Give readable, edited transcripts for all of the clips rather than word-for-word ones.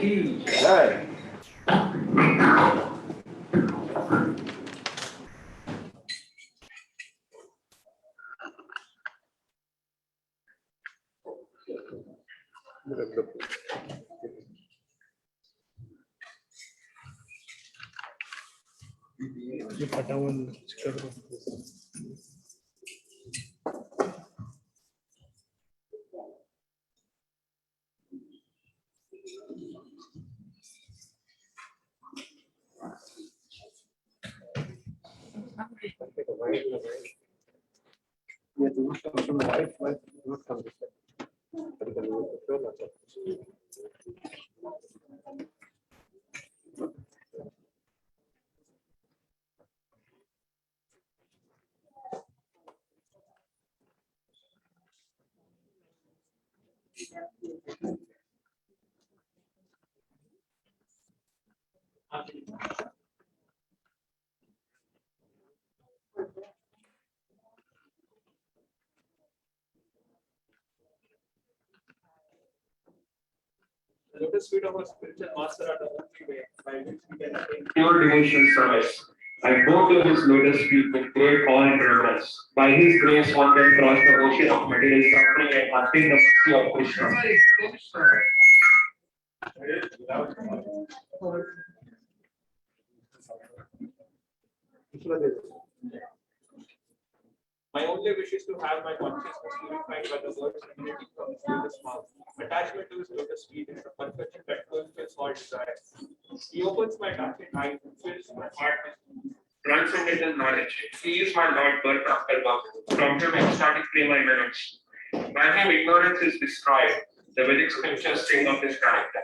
की जय। ये फटावन Lotus feet of our spiritual master are the only way by which we can attain pure devotion service. I bow to his lotus feet with great awe and reverence. By his grace, one can cross the ocean of material suffering and attain the mercy of Krishna. My only wish is to have my consciousness purified by the words emanating from his lotus mouth. Attachment to his lotus feet is the perfection that fulfills all desires. He opens my darkened eyes and fills my heart with Transcendental knowledge. He is my Lord, birth after birth. From him, ecstatic prema emanates. By him, ignorance is destroyed. The Vedic scriptures sing of his character.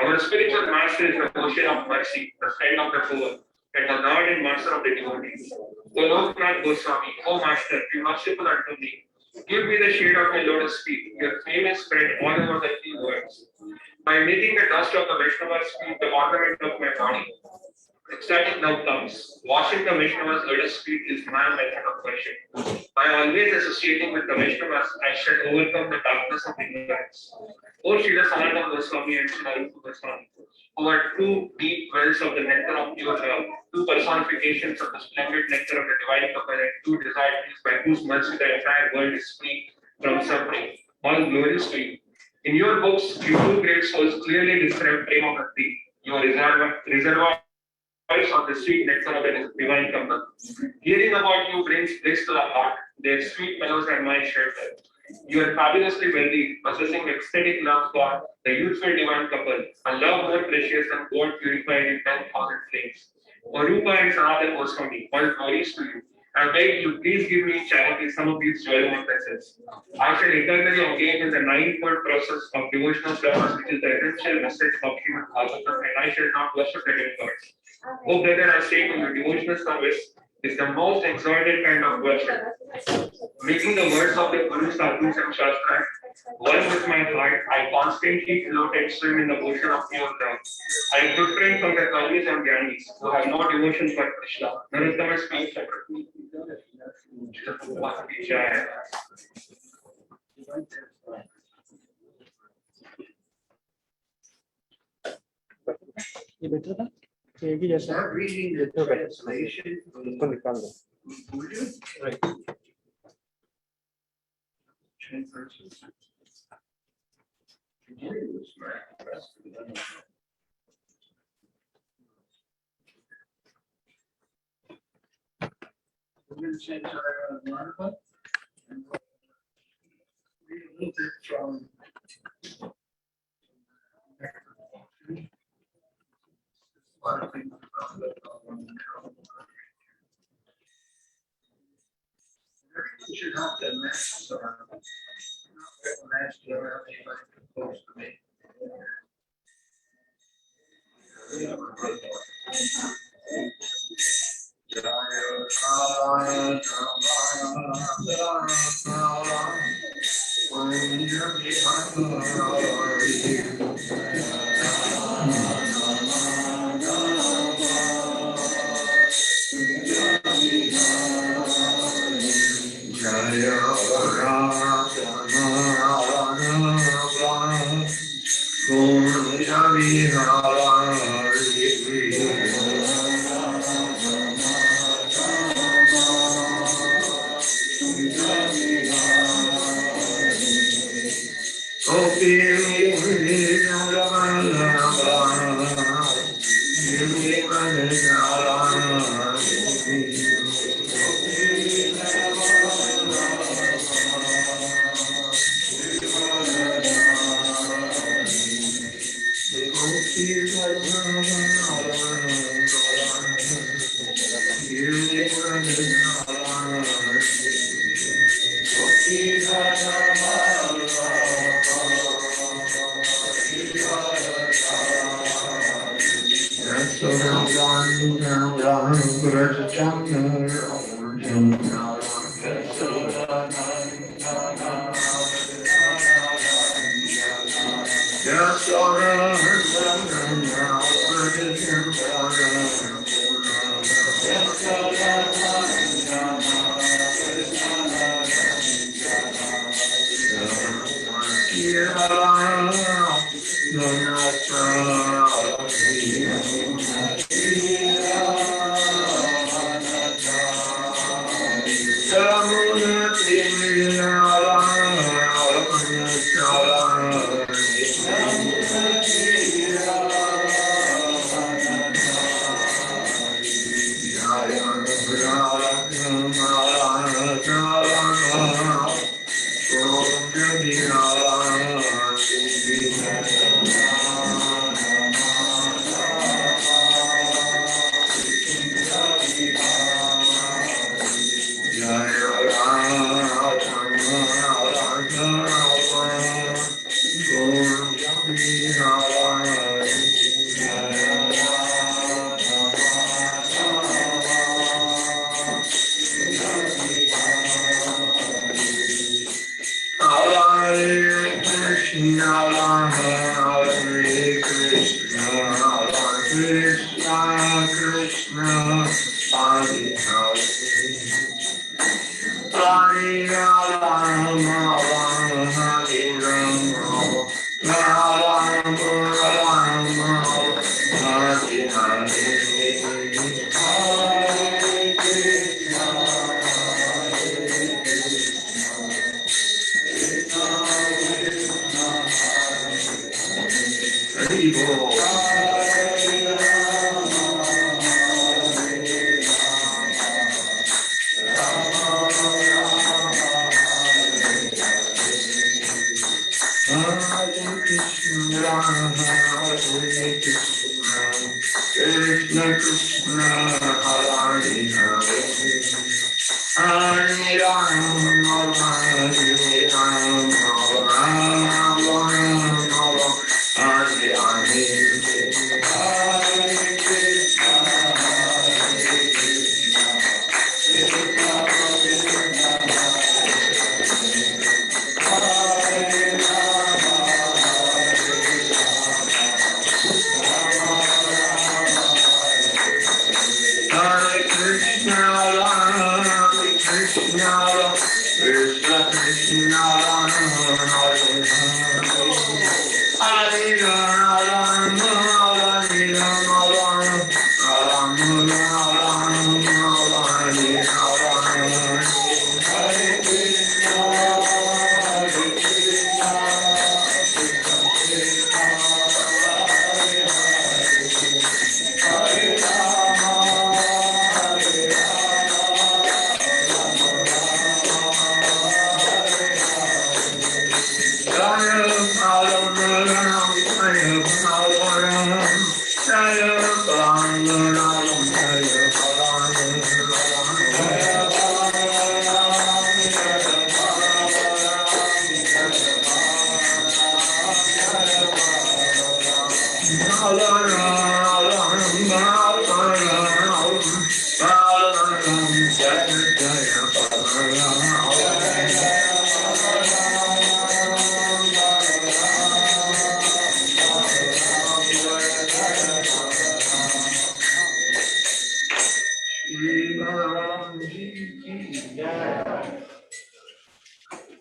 Our spiritual master is the ocean of mercy, the friend of the poor, and the Lord and master of the devotees. O Loknath Goswami, O Master, be merciful unto me. Give me the shade of my lotus feet. Your fame is spread all over the three worlds. By making the dust of the Vaishnava's feet the ornament of my body, ecstatic love comes. Washing the Vaishnava's lotus feet is my method of worship. By always associating with the Vaishnavas, I shall overcome the darkness of ignorance. O Srila Sanatana Goswami and Srila Rupa Goswami, who are two deep wells of the nectar of pure love, two personifications of the splendid nectar of the divine couple, and two desired by whose mercy the entire world is free from suffering. All glories to you. In your books, you two great souls clearly describe Prema Bhakti, your reservoir of the sweet nectar of the divine couple. Hearing about you brings bliss to the heart. Their sweet mellows are my shelter. You are fabulously wealthy, possessing ecstatic love for the youthful divine couple, a love more precious than gold purified in 10,000 flames. O Rupa and Sanatana Goswami, all glories to you. I beg you, please give me in charity some of these jewel necklaces. I shall eternally engage in the ninefold process of devotional service, which is the essential message of Srimad Bhagavatam, and I shall not worship the demigods. Oh brother, I say to you, devotional service is the most exalted kind of worship. Making the words of the Guru, Sadhus and Shastras one with my heart, I constantly float and swim in the ocean of pure love. I am different from the Glories and Gyanis who have no devotion for Krishna. Narottama speaks separately. ये better था एक ही जैसा Start reading the translation. इसको निकाल दो Right. 10 verses. It was miraculous. We're going to change our Balarama and read a little bit from a lot of things about the everyone should have to match, so I'm not matching around anybody close to me. Jaya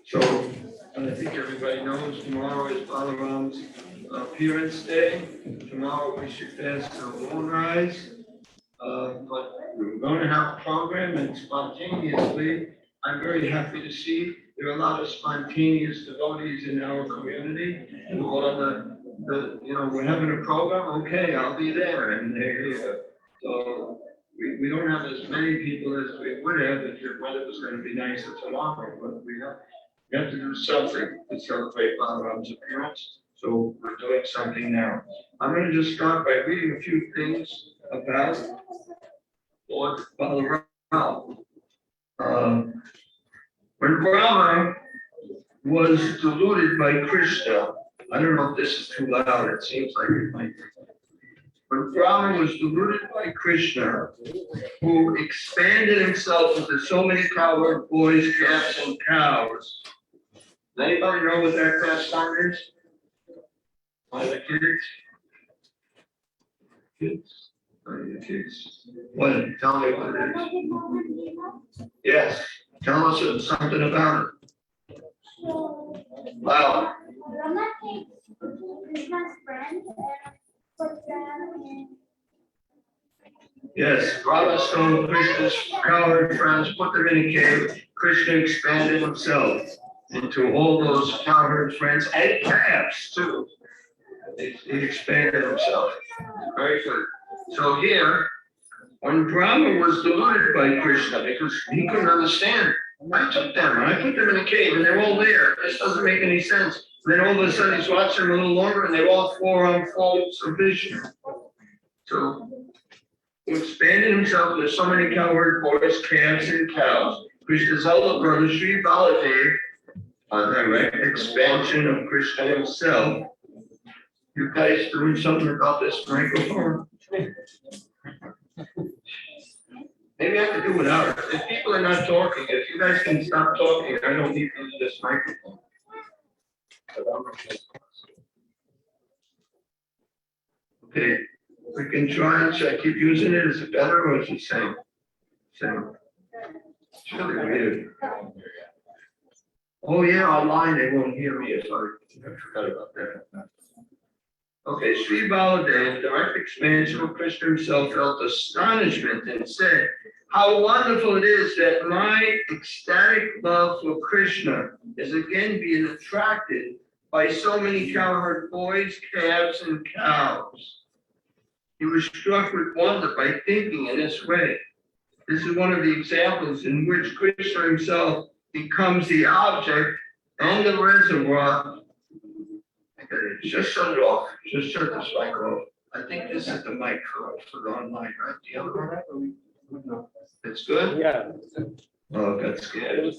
So I think everybody knows tomorrow is Balaram's appearance day. Tomorrow we should fast till moonrise. But we're going to have a program and spontaneously, I'm very happy to see there are a lot of spontaneous devotees in our community who on we're having a program, okay, I'll be there, and they're here. So we don't have as many people as we would have if the weather was going to be nicer tomorrow, but we have to do something to celebrate Balaram's appearance. So we're doing something now. I'm going to just start by reading a few things about Lord Balarama. When Brahma was deluded by Krishna, I don't know if this is too loud, it seems like it might be. When Brahma was deluded by Krishna, who expanded himself into so many cowherd boys, calves, and cows. Does anybody know what that pastime is? One of the kids? Kids? Kids. What? Tell me what it is. Yes. Tell us something about it. Wow. Brahma takes Krishna's friends and puts them in. Yes, Brahma stole Krishna's cowherd friends, put them in a cave. Krishna expanded himself into all those cowherd friends and calves too. He expanded himself. Very good. So here, when Brahma was deluded by Krishna because he couldn't understand, I took them and I put them in a cave and they're all there. This doesn't make any sense. Then all of a sudden he's watching them a little longer and they all form folds of vision. So he expanded himself. There's so many cowherd boys, calves, and cows. Krishna's elder brother, Sri Baladev, right? Expansion of Krishna himself. You guys doing something about this microphone? Maybe I can do without it. If people are not talking, if you guys can stop talking, I don't need to use this microphone. Okay, we can try and should I keep using it? Is it better or is it same? Same. It's really weird. Oh yeah, online they won't hear me. Sorry, I forgot about that. Okay, Sri Baladev, direct expansion of Krishna himself, felt astonishment and said, how wonderful it is that my ecstatic love for Krishna is again being attracted by so many cowherd boys, calves, and cows. He was struck with wonder by thinking in this way. This is one of the examples in which Krishna himself becomes the object and the reservoir. Just shut it off. Just shut this mic off. I think this is the mic for the online, right? The other one? It's good? Yeah. Oh, I got scared.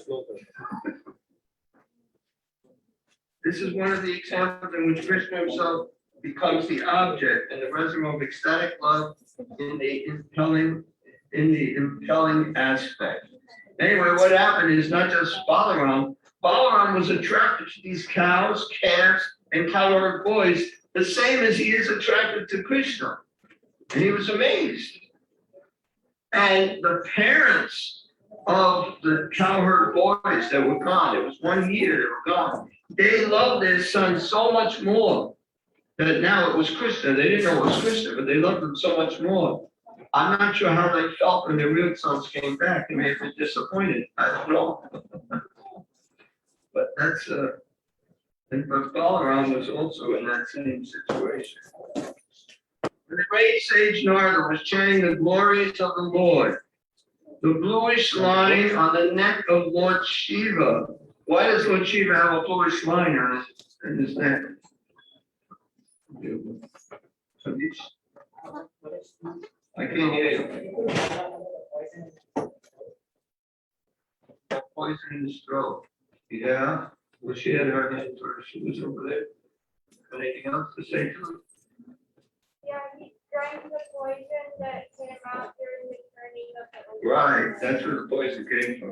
This is one of the examples in which Krishna himself becomes the object and the reservoir of ecstatic love in the impelling aspect. Anyway, what happened is not just Balaram. Balaram was attracted to these cows, calves, and cowherd boys, the same as he is attracted to Krishna. And he was amazed. And the parents of the cowherd boys that were gone, it was 1 year they were gone, they loved their son so much more that now it was Krishna. They didn't know it was Krishna, but they loved him so much more. I'm not sure how they felt when their real sons came back. They may have been disappointed. I don't know. But that's but Balaram was also in that same situation. When the great sage Narada was chanting the glories of the Lord, the bluish line on the neck of Lord Shiva. Why does Lord Shiva have a bluish line on his neck? I can't hear you. Poison in his throat. Yeah. Well, she had her hand where she was over there. Anything else to say to her? Yeah, he drank the poison that came out during the turning of the. Right, that's where the poison came from.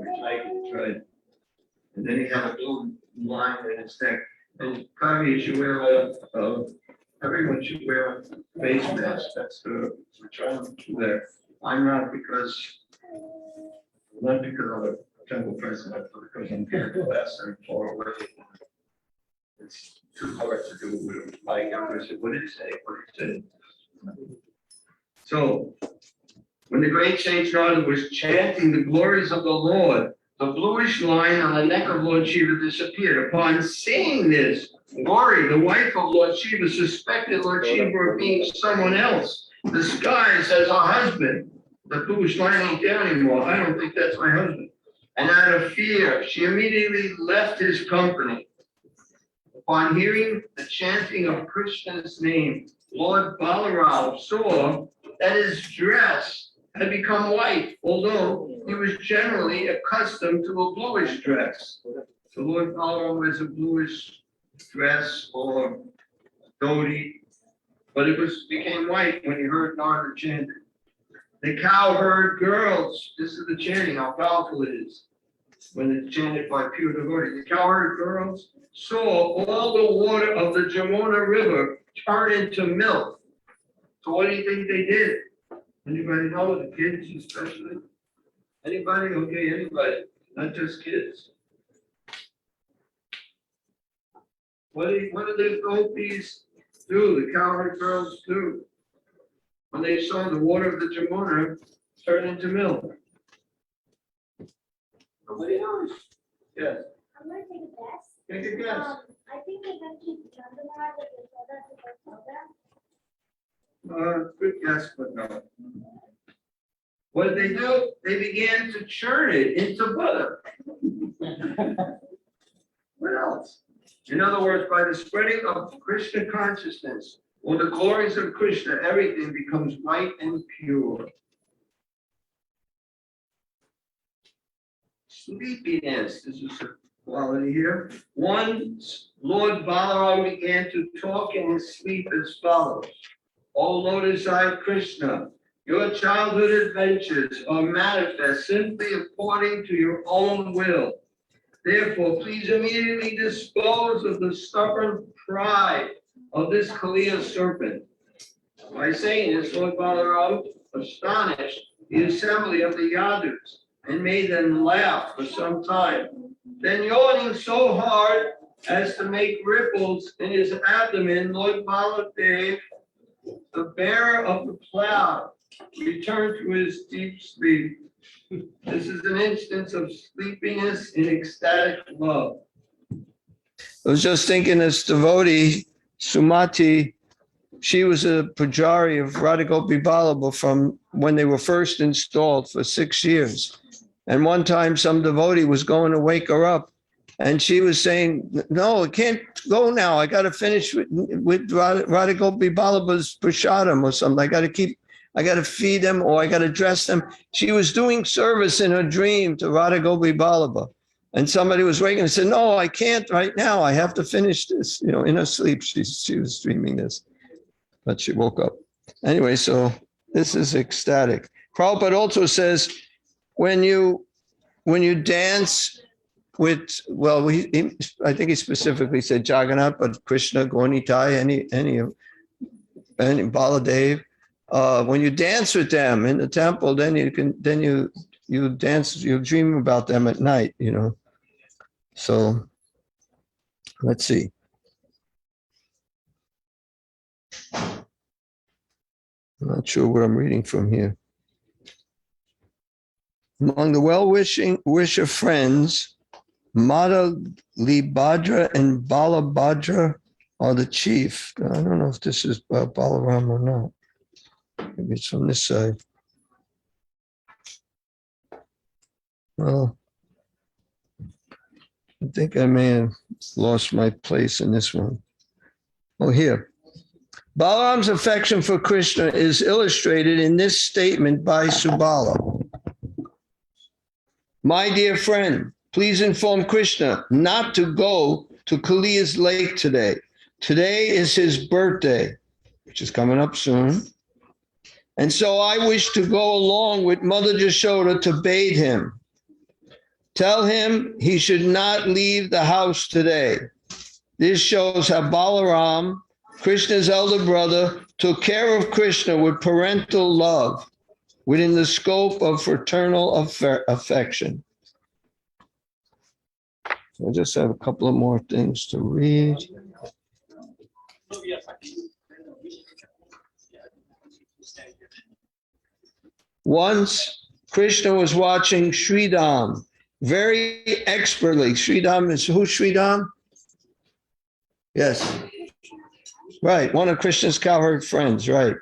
Right. And then he had a blue line in his neck. And probably you should wear everyone should wear a face mask. That's we're trying to do that. I'm not because I'm a temple president, but because I'm here to last and far away. It's too hard to do with my younger. What did he say? What did he say? So when the great Saint Narada was chanting the glories of the Lord, The bluish line on the neck of Lord Shiva disappeared. Upon seeing this, Glory, the wife of Lord Shiva, suspected Lord Shiva of being someone else, disguised as her husband. The bluish line ain't there anymore. I don't think that's my husband. And out of fear, she immediately left his company. Upon hearing the chanting of Krishna's name, Lord Balarama saw that his dress had become white, although he was generally accustomed to a bluish dress. So Lord Balarama wears a bluish dress or dhoti, but it became white when he heard Narada chanting. The cowherd girls, this is the chanting, how powerful it is when it's chanted by pure devotee. The cowherd girls saw all the water of the Jamuna River turn into milk. So what do you think they did? Anybody know, the kids especially? Anybody? Okay, anybody, not just kids. What did the gopis do, the cowherd girls do? When they saw the water of the Jamuna turn into milk? Nobody knows. Yes, I'm gonna take a guess. take a guess. I think they're gonna keep Chandamar, but they told us to go tell them. Good guess, but no. What did they do? They began to churn it into butter. What else? In other words, by the spreading of Krishna consciousness or the glories of Krishna, everything becomes white and pure. Sleepiness, this is a quality here. Once Lord Balarama began to talk in his sleep as follows. O Lotus-eyed Krishna, your childhood adventures are manifest simply according to your own will. Therefore, please immediately dispose of the stubborn pride of this Kaliya serpent. By saying this, Lord Balarama astonished the assembly of the Yadus and made them laugh for some time. Then yawning so hard as to make ripples in his abdomen, Lord Baladev, the bearer of the cloud, returned to his deep sleep. This is an instance of sleepiness in ecstatic love. I was just thinking this devotee, Sumati, she was a pujari of Radha Gopi Vallabha from when they were first installed for 6 years. And one time some devotee was going to wake her up and she was saying, no, I can't go now. I got to finish with Radha Gopi Vallabha's prashadam or something. I got to feed them or I got to dress them. She was doing service in her dream to Radha Gopi Vallabha. And somebody was waking and said, no, I can't right now. I have to finish this. You know, in her sleep, she was dreaming this, but she woke up. Anyway, so this is ecstatic. Prabhupada also says, when you dance with, well, I think he specifically said Jagannath, but Krishna, Gaunitai, any Baladev, when you dance with them in the temple, then you dance, you dream about them at night, you know. So let's see. I'm not sure what I'm reading from here. Among the well-wisher friends, Mata Libhadra and Balabhadra are the chief. I don't know if this is Balaram or not. Maybe it's on this side. Well, I think I may have lost my place in this one. Oh, here. Balaram's affection for Krishna is illustrated in this statement by Subala. My dear friend, please inform Krishna not to go to Kaliya's lake today. Today is his birthday, which is coming up soon. And so I wish to go along with Mother Jashoda to bathe him. Tell him he should not leave the house today. This shows how Balaram, Krishna's elder brother, took care of Krishna with parental love within the scope of fraternal affection. I just have a couple of more things to read. Once, Krishna was watching Sridham very expertly. Sridham is who? Sridham? Yes. Right. One of Krishna's cowherd friends. Right.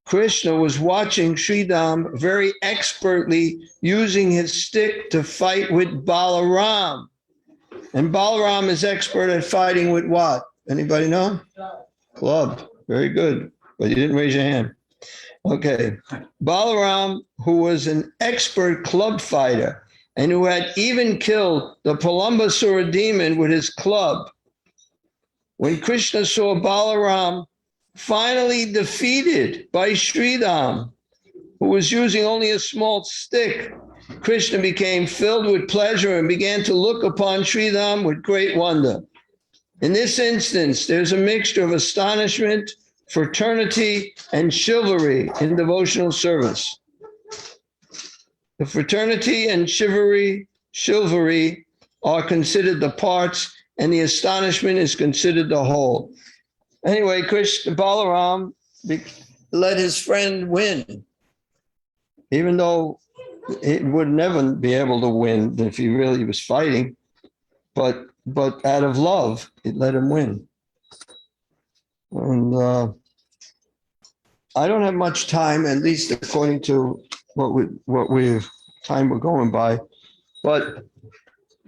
Krishna was watching Sridham very expertly using his stick to fight with Balaram. And Balaram is expert at fighting with what? Anybody know? Club. Very good. But you didn't raise your hand. Okay. Balaram, who was an expert club fighter and who had even killed the Palambasura demon with his club. When Krishna saw Balaram finally defeated by Sridham, who was using only a small stick, Krishna became filled with pleasure and began to look upon Sridham with great wonder. In this instance, there's a mixture of astonishment, fraternity, and chivalry in devotional service. The fraternity and chivalry are considered the parts, and the astonishment is considered the whole. Anyway, Krishna Balaram let his friend win, even though it would never be able to win if he really was fighting. But out of love, it let him win. And I don't have much time, at least according to time we're going by. But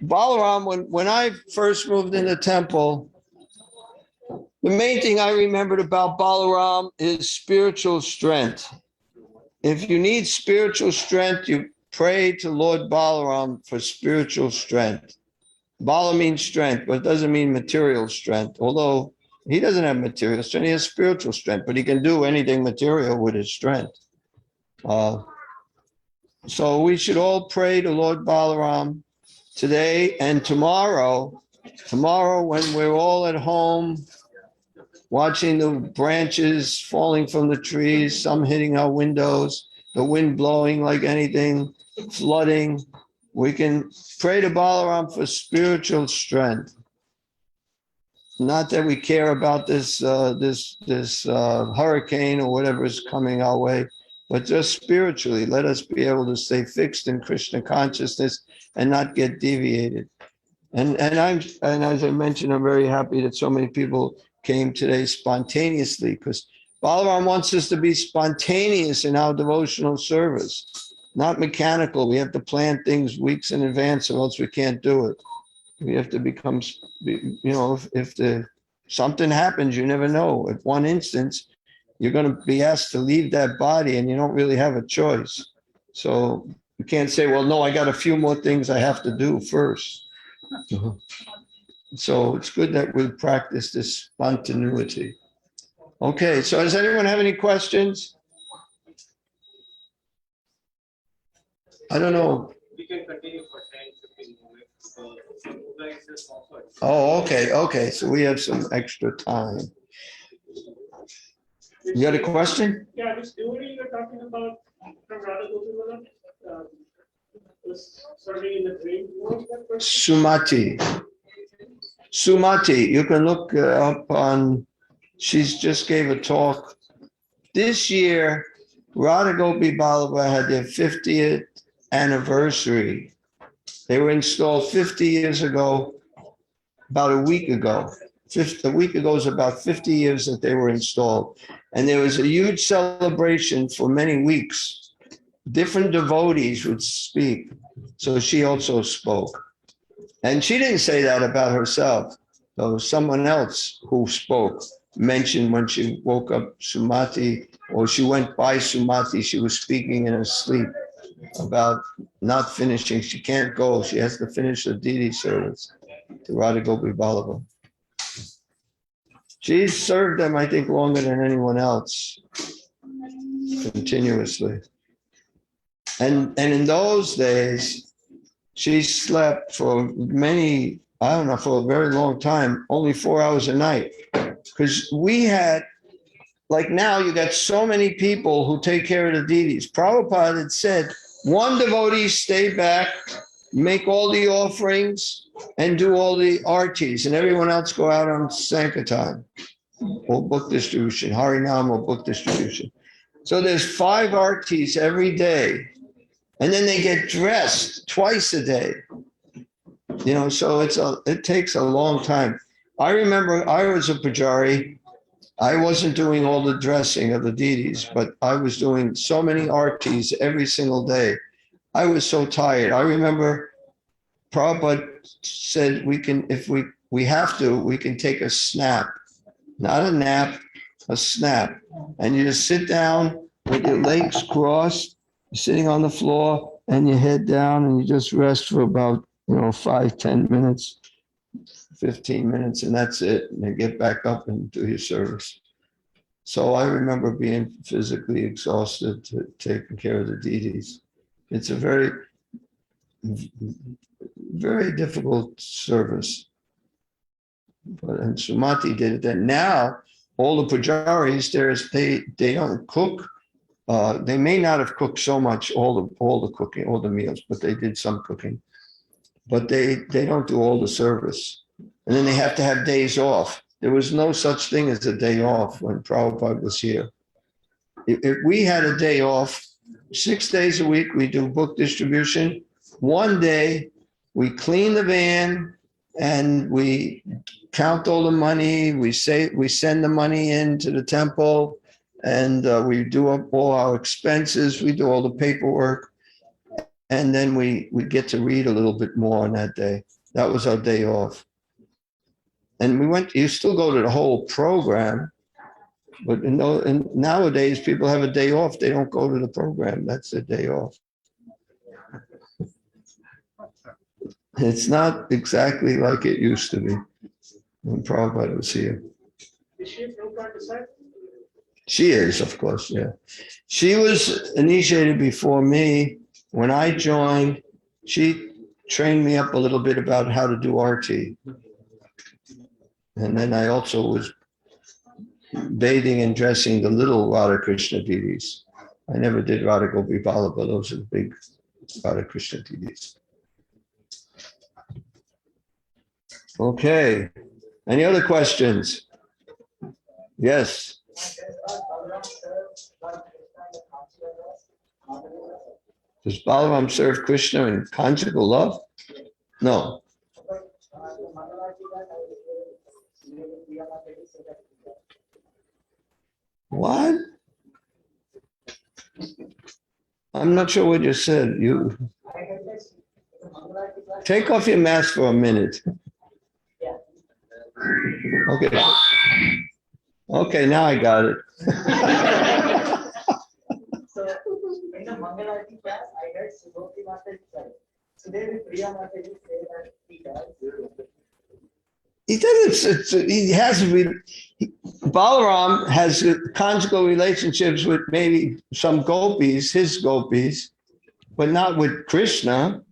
Balaram, when I first moved in the temple, the main thing I remembered about Balaram is spiritual strength. If you need spiritual strength, you pray to Lord Balaram for spiritual strength. Bala means strength, but it doesn't mean material strength. Although he doesn't have material strength, he has spiritual strength, but he can do anything material with his strength. So we should all pray to Lord Balaram today and tomorrow. Tomorrow, when we're all at home, watching the branches falling from the trees, some hitting our windows, the wind blowing like anything, flooding, we can pray to Balaram for spiritual strength. Not that we care about this hurricane or whatever is coming our way, but just spiritually, let us be able to stay fixed in Krishna consciousness and not get deviated. And as I mentioned, I'm very happy that so many people came today spontaneously, because Balaram wants us to be spontaneous in our devotional service, not mechanical. We have to plan things weeks in advance, or else we can't do it. We have to become, if something happens, you never know. At one instance, you're going to be asked to leave that body and you don't really have a choice. So you can't say, well, no, I got a few more things I have to do first. So it's good that we practice this spontaneity. Okay, so does anyone have any questions? I don't know. We can continue for 10-15 minutes. Oh, okay. So we have some extra time. You got a question? Yeah, this devotee you were talking about from Radha Gopinath, was serving in the dream. What was that person? Sumati, you can look up on, she's just gave a talk. This year, Radha Gopi Ballabha had their 50th anniversary. They were installed 50 years ago, about a week ago. A week ago is about 50 years that they were installed. And there was a huge celebration for many weeks. Different devotees would speak. So she also spoke. And she didn't say that about herself. So someone else who spoke mentioned when she woke up Sumati, or she went by Sumati, she was speaking in her sleep about not finishing. She can't go. She has to finish the deity service to Radha Gopi Ballabha. She served them, I think, longer than anyone else, continuously. And in those days, she slept for many, I don't know, for a very long time, only 4 hours a night. Because we had, like now, you got so many people who take care of the deities. Prabhupada had said, one devotee stay back, make all the offerings, and do all the artis, and everyone else go out on Sankirtan or book distribution, Harinam or book distribution. So there's 5 artis every day. And then they get dressed twice a day. So it takes a long time. I remember I was a pujari. I wasn't doing all the dressing of the deities, but I was doing so many artis every single day. I was so tired. I remember Prabhupada said if we have to, we can take a snap, not a nap, a snap. And you just sit down with your legs crossed, sitting on the floor and your head down, and you just rest for about, 5, 10 minutes, 15 minutes, and that's it. And you get back up and do your service. So I remember being physically exhausted to taking care of the deities. It's a very, very difficult service. And Sumati did it then. Now, all the pujaris, they don't cook. They may not have cooked so much, all the cooking, all the meals, but they did some cooking. But they don't do all the service. And then they have to have days off. There was no such thing as a day off when Prabhupada was here. If we had a day off, 6 days a week, we do book distribution. One day, we clean the van and we count all the money. We send the money into the temple, and we do up all our expenses. We do all the paperwork. And then we get to read a little bit more on that day. That was our day off. And you still go to the whole program, but and nowadays people have a day off. They don't go to the program. That's their day off. It's not exactly like it used to be when Prabhupada was here. Is she a Prabhupada disciple? She is, of course, yeah. She was initiated before me. When I joined, she trained me up a little bit about how to do RT. And then I also was bathing and dressing the little Radha Krishna deities. I never did Radha Gopi Bala, but those are the big Radha Krishna deities. Okay. Any other questions? Yes. Does Balaram serve Krishna in conjugal love? No. What? I'm not sure what you said. You take off your mask for a minute. Okay. Okay, now I got it. So in the Mangalarti class, I heard Subhoti Mataji side. Today with Priya Mataji say that he does. He doesn't. He has. Balaram has conjugal relationships with maybe some gopis, his gopis, but not with Krishna.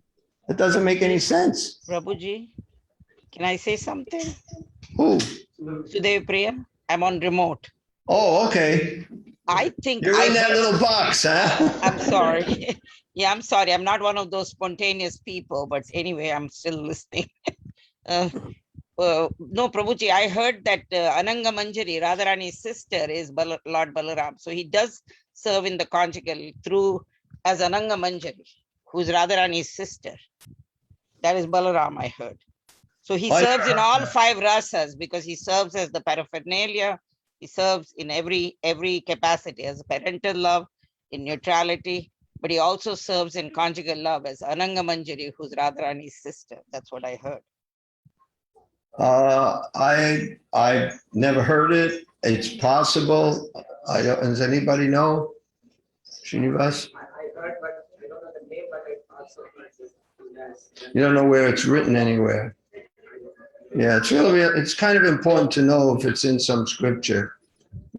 That doesn't make any sense. Prabhuji, can I say something? Who? Sudev Priya, I'm on remote. Oh, okay. I think You're in that little box, huh? I'm sorry. Yeah, I'm sorry. I'm not one of those spontaneous people, but anyway, I'm still listening. No, Prabhuji, I heard that Ananga Manjari, Radharani's sister, is Lord Balaram. So he does serve in the conjugal through as Ananga Manjari, who's Radharani's sister. That is Balaram, I heard. So he serves in all 5 rasas because he serves as the paraphernalia. He serves in every capacity as parental love, in neutrality, but he also serves in conjugal love as Ananga Manjari, who's Radharani's sister. That's what I heard. I've never heard it. It's possible. Does anybody know? Srinivas? I heard, but I don't know the name, but I also heard. You don't know where it's written anywhere. Yeah, it's kind of important to know if it's in some scripture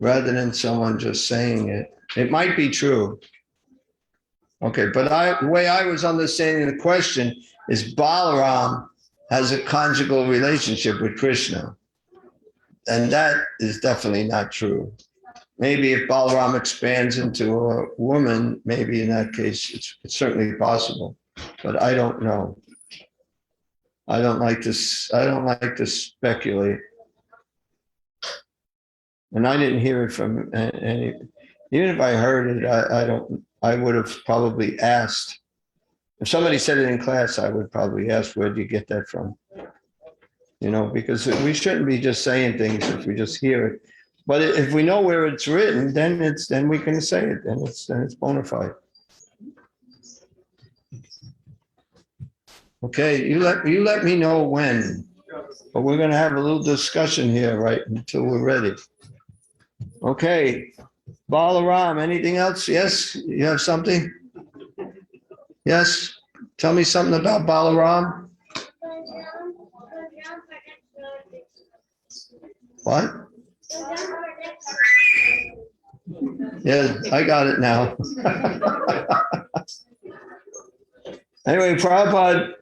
rather than someone just saying it. It might be true. Okay, but the way I was understanding the question is Balaram has a conjugal relationship with Krishna. And that is definitely not true. Maybe if Balaram expands into a woman, maybe in that case, it's certainly possible, but I don't know. I don't like to speculate. And I didn't hear it from any, even if I heard it, I would have probably asked If somebody said it in class, I would probably ask, where do you get that from? You know, because we shouldn't be just saying things if we just hear it. But if we know where it's written, then we can say it, and it's bona fide. Okay, you let me know when, but we're gonna have a little discussion here, right, until we're ready. Okay, Balaram, anything else? Yes, you have something? Yes, tell me something about Balaram. What? Yeah, I got it now. Anyway, Prabhupada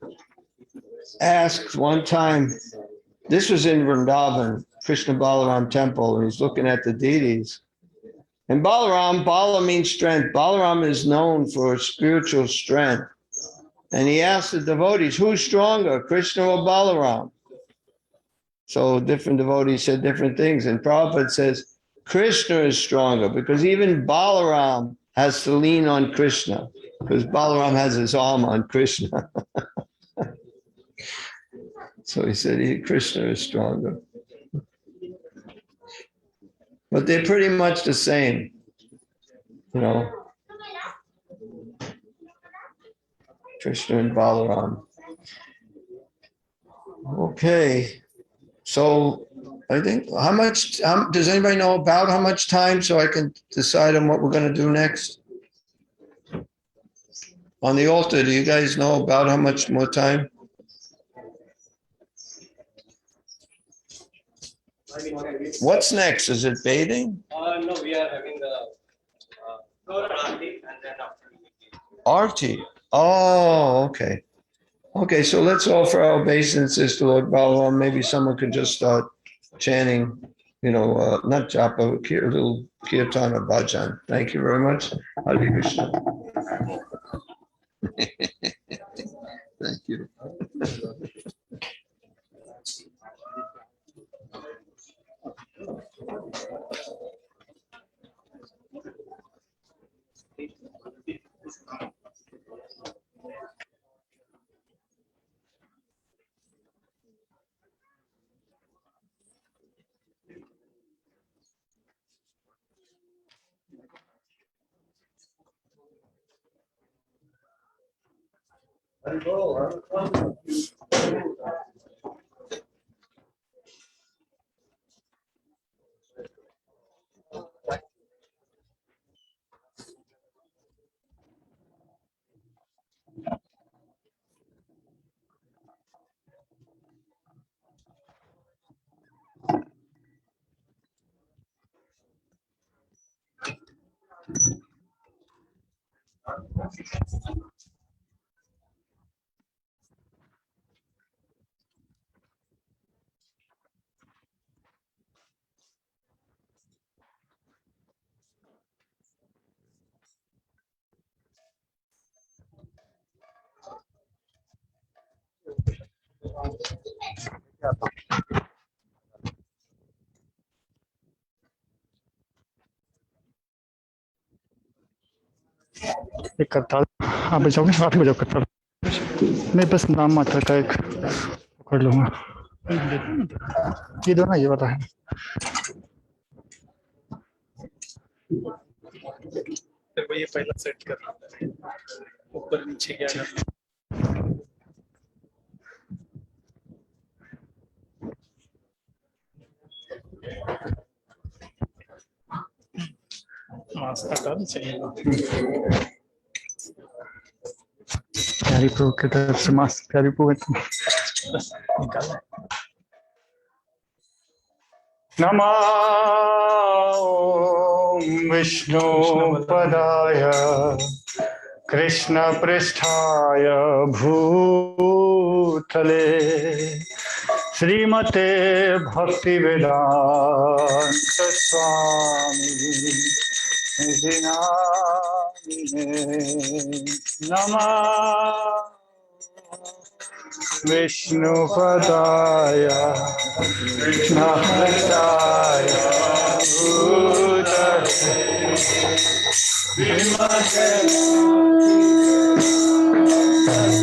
asked one time, this was in Vrindavan, Krishna Balaram temple, and he's looking at the deities. And Balaram, Bala means strength. Balaram is known for spiritual strength. And he asked the devotees, who's stronger, Krishna or Balaram? So different devotees said different things. And Prabhupada says, Krishna is stronger because even Balaram has to lean on Krishna because Balaram has his arm on Krishna. So he said, Krishna is stronger. But they're pretty much the same, you know, Krishna and Balaram. Okay, so I think does anybody know about how much time so I can decide on what we're going to do next? On the altar, do you guys know about how much more time? What's next? Is it bathing? No, we are having the Aarti and then after Aarti. Oh, okay. Okay, so let's offer our obeisances to Lord Balaram. Maybe someone could just start chanting, you know, not japa, a little kirtan or bhajan. Thank you very much. Hare Krishna. Thank you. एक करताल आप बजाओगे आप ही बजाओ करताल मैं बस नाम मात्र का एक पकड़ लूंगा ये दो ना ये वाला है तो ये पहला सेट कर ऊपर नीचे क्या करना मास्क हटाना चाहिए प्यारी प्रभु की तरफ से मास्क प्यारी प्रभु निकाल नमो विष्णु पदाय कृष्ण पृष्ठाय भूतले श्रीमते भक्ति वेदांत स्वामी नमः विष्णुपदाय कृष्णपृष्ठाय भूतले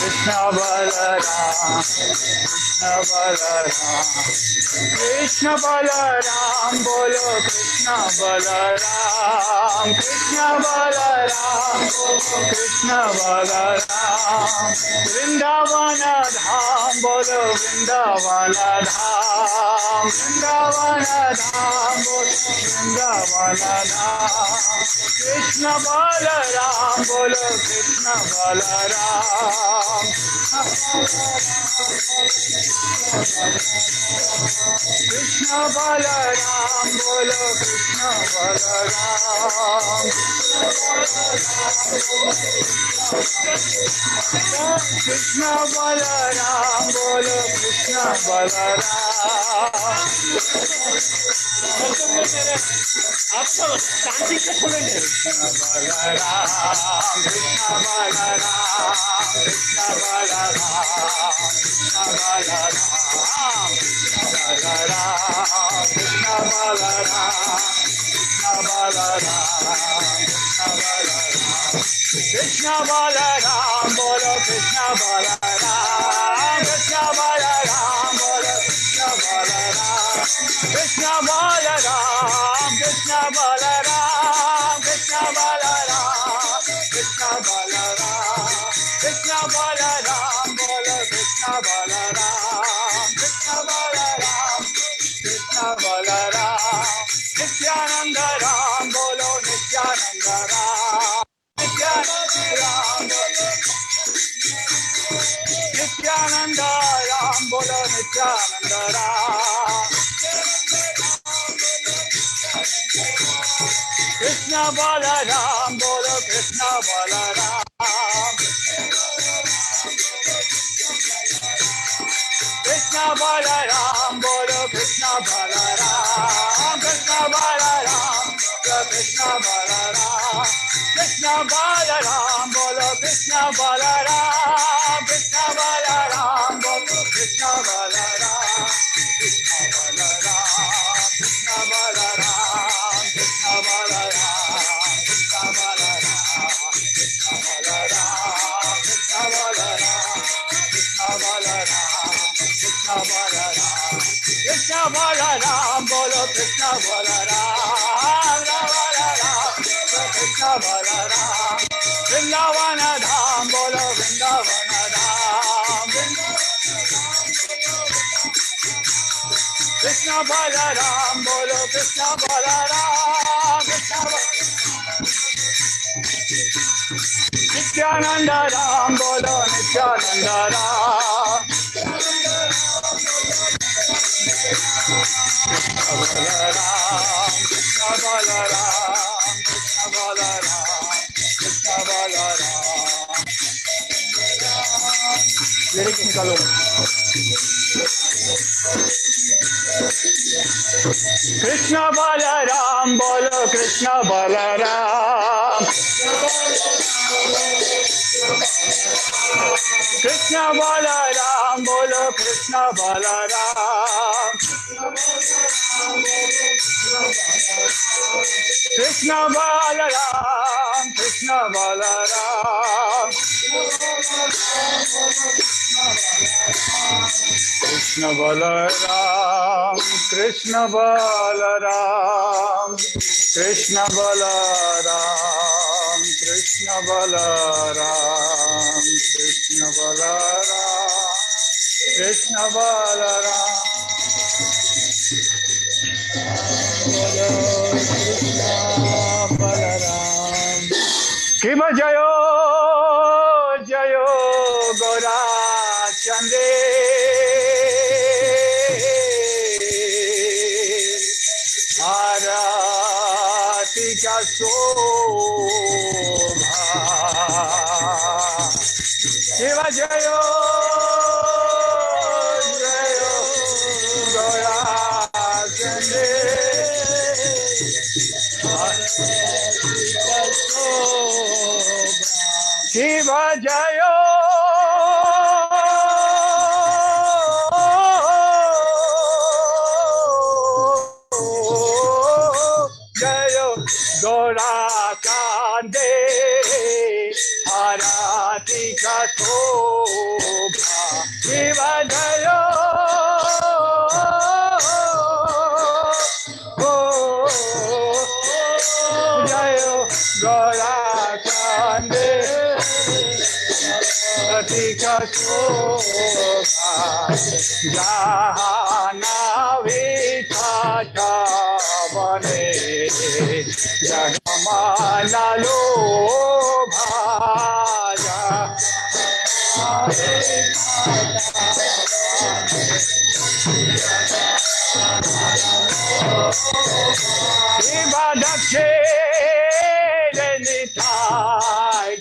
Krishna Balaram, Krishna Balaram, Krishna Balaram, bolo Krishna Balaram, Krishna Balaram, Krishna Balaram, Vrindavana Dham, bolo Vrindavana Dham, Vrindavana Dham, bolo Vrindavana Dham, Krishna Balaram, bolo Krishna Balaram, Krishna Balaram, bolo Krishna Balaram, Krishna Balaram, bolo Krishna Balaram. आप सब शांति से सुनेंगे। Krishna Balaram, Krishna Balaram, Krishna Balaram, Krishna Balaram, Krishna Balaram, Krishna Balaram, Krishna Balaram, bolo Krishna Balaram, Krishna Balaram, bolo Krishna Balaram, Krishna Balaram, Krishna Balaram, Krishna Balaram, Krishna Balaram, Krishna Balaram, bolo Krishna Balaram, Krishna Balaram, Krishna Balaram, Nityananda Ram, bolo Nityananda Ram, Nityananda Ram, Nityananda Ram, bolo Nityananda Ram, Krishna Balaram, bolo Krishna Balaram, Krishna Balaram, bolo Krishna Balaram, Krishna Balaram, bolo Krishna Balaram, Krishna Balaram, bolo Krishna Balaram, Krishna Balaram, bolo Krishna Balaram, Krishna Balaram, Krishna Balaram, Krishna Balaram, Krishna Balaram, Krishna Balaram, Krishna Balaram, Krishna Balaram, Krishna Balaram, Krishna Balaram, bolo Krishna Balaram, Balaram, Krishna Balaram, Vrindavana Dham, bolo Vrindavana Dham, Krishna Balaram, bolo Krishna Balaram, Krishna Nityananda Ram, bolo Nityananda Ram, Balaram, Krishna Balaram, Krishna Balaram, Krishna Balaram. Lyric निकालो। Krishna Balaram, bolo Krishna Balaram, Krishna Balaram, bolo Krishna Balaram, Krishna Balaram, Krishna Balaram, Krishna Balaram, Krishna Balaram, Krishna Balaram, Krishna Balaram, Krishna Balaram, Krishna Balaram, Krishna Balaram. Kiva Jayo, Jayo Gora Chande, Arati ka Shobha, Kiva Jayo, Jayo Gora Chande, Shiva Jayo, Jayo Gora Kande, Arati ka Shobha. शोभा जहाना विठाता बने जगमाला लोभा Ibadache Lenitai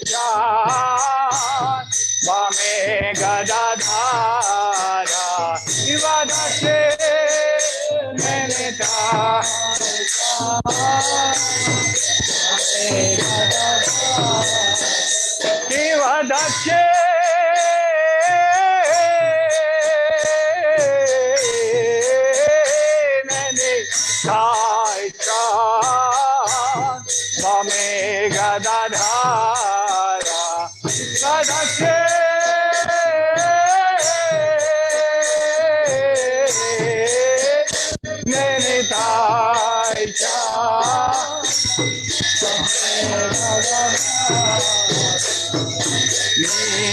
Vame Gadadhara Ibadache Lenitai Ibadache Vame Gadadhara Gadadhe Nenitai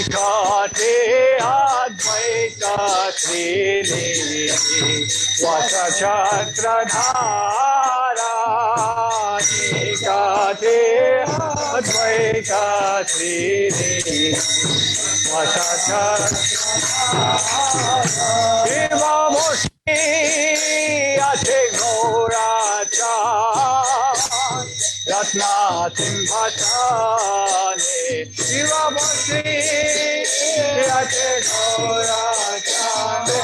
Nikate Advaita Trini Vasa Chakradhara Nikate Advaita Trini Vasa Chakradhara Eva Moshi Ate Gauracha Ratna Simbhatane Shiva Bhakti Ate Gaurachane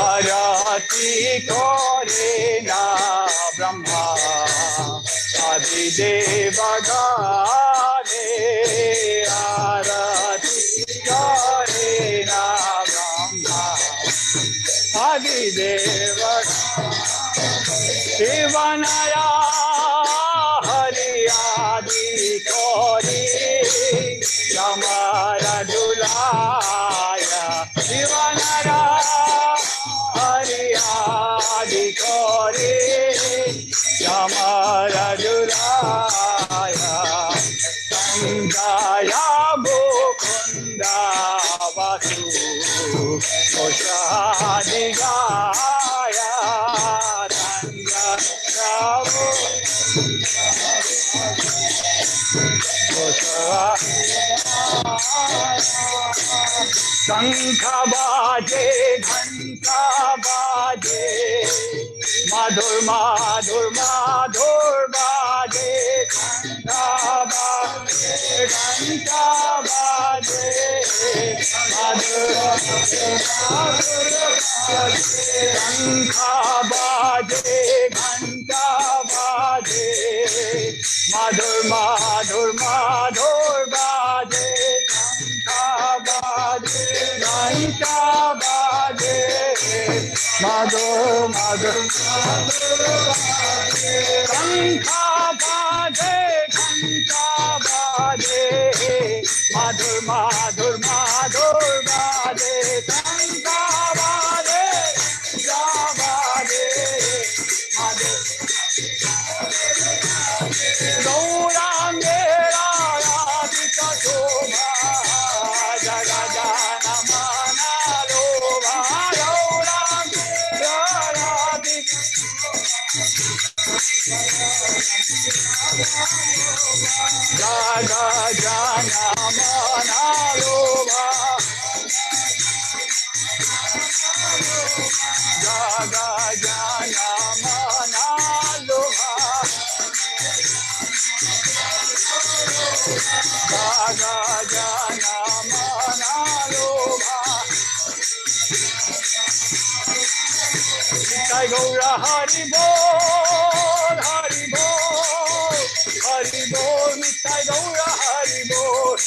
Arati Korena Brahma Adi Devagane Arati Korena Brahma Adi Devagane Shivanaya Hari Adi Kori Yamara Dulaya Shivanaya Hari Adi Kori Yamara Dulaya Sandaya Mukunda Vasu Oshadigaya Shankha baje, ghanta baje, madhur madhur madhur baje, ghanta baje, madhur madhur baje, shankha baje, ghanta baje, madhur madhur madhur baje, shankha baje, ghanta baje, madhur madhur madhur baje, shankha baje, ghanta baje, madhur madhur madhur baje, shankha baje, madhur Gaurangera Radhika Shobha Jagajana Manalova Gaurangera Radhika Jagajana Manalova Jagajana Manalova Jagajana Manalova Jai Gaura Hari Bol Hari Bol Hari Bol Jai Gaura Hari Bol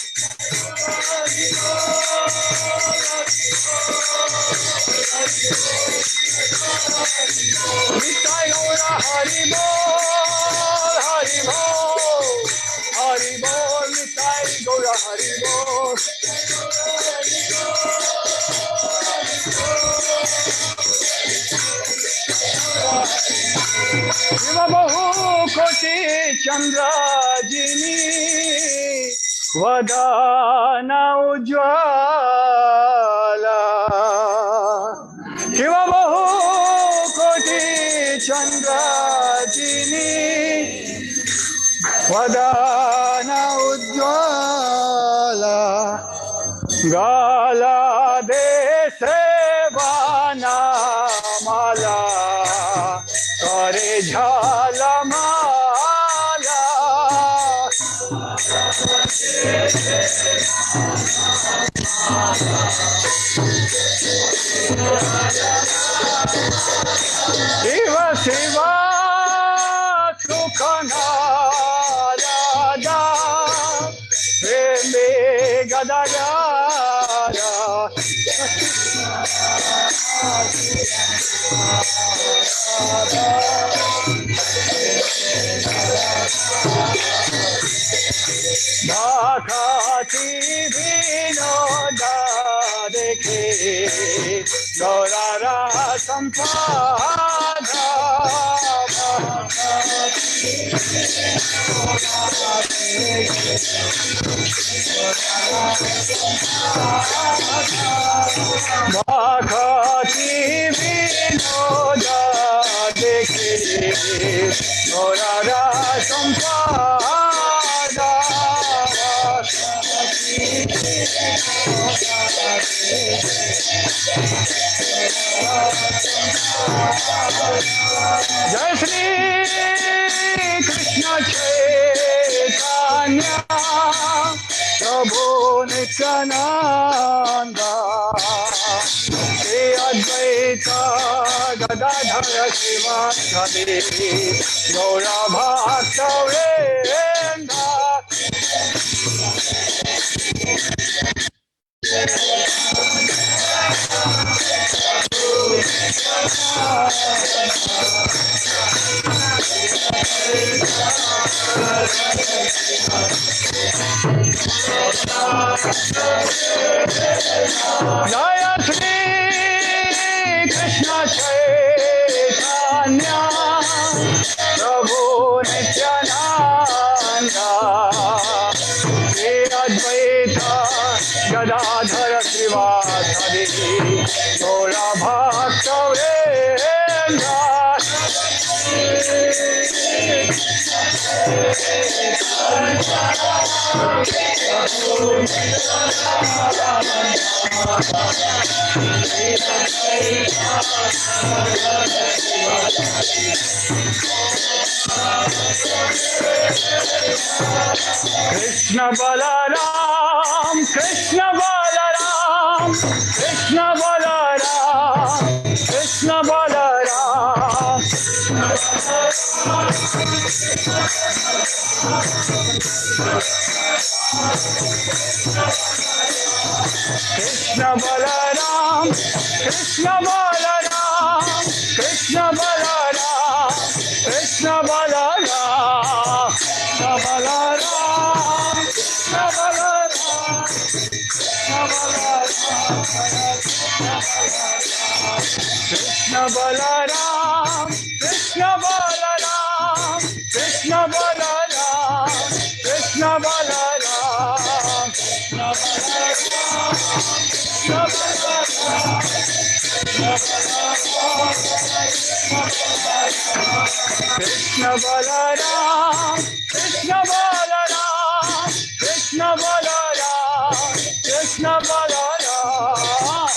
Hari Bol Jai Gaura Hari Bol Hari Bol Hari Bol Jai Gaura Hari Bol Shiva Bahu Koti Chandra Jini वदना Ujjwala Shiv बहु कोटि चंद्राजिनी वदना उज्ज्वला गाला दे सेवाना माला करे झालमाला शिव शिव सुखनादा प्रेमे गदगारा Bhakati vinoda dekhe Gaurara sampada Bhakati vinoda dekhe Gaurara sampada Jai Shri Krishna Chaitanya Prabhu Nityananda Shri Advaita Gadadhara Sivasadi Gaura Bhakta Vrinda Jaya Shri Krishna Chaitanya Prabhu Nityananda Shri Advaita Gadadhara Sivasadi Gaura Bhakta Vrinda Krishna Balaram, Krishna Balaram, Krishna Balaram, Krishna Balaram. Krishna Balaram, Krishna Balaram, Krishna Balaram, Krishna Balaram, Krishna Balaram, Krishna Balaram, Krishna Balaram, Krishna Balaram, Krishna Balaram, Krishna Balaram, Krishna Krishna Balaram, Krishna Balaram, Krishna Balaram, Krishna Balaram. Krishna Balaram, Krishna Balaram, Krishna Balaram, Krishna Balaram.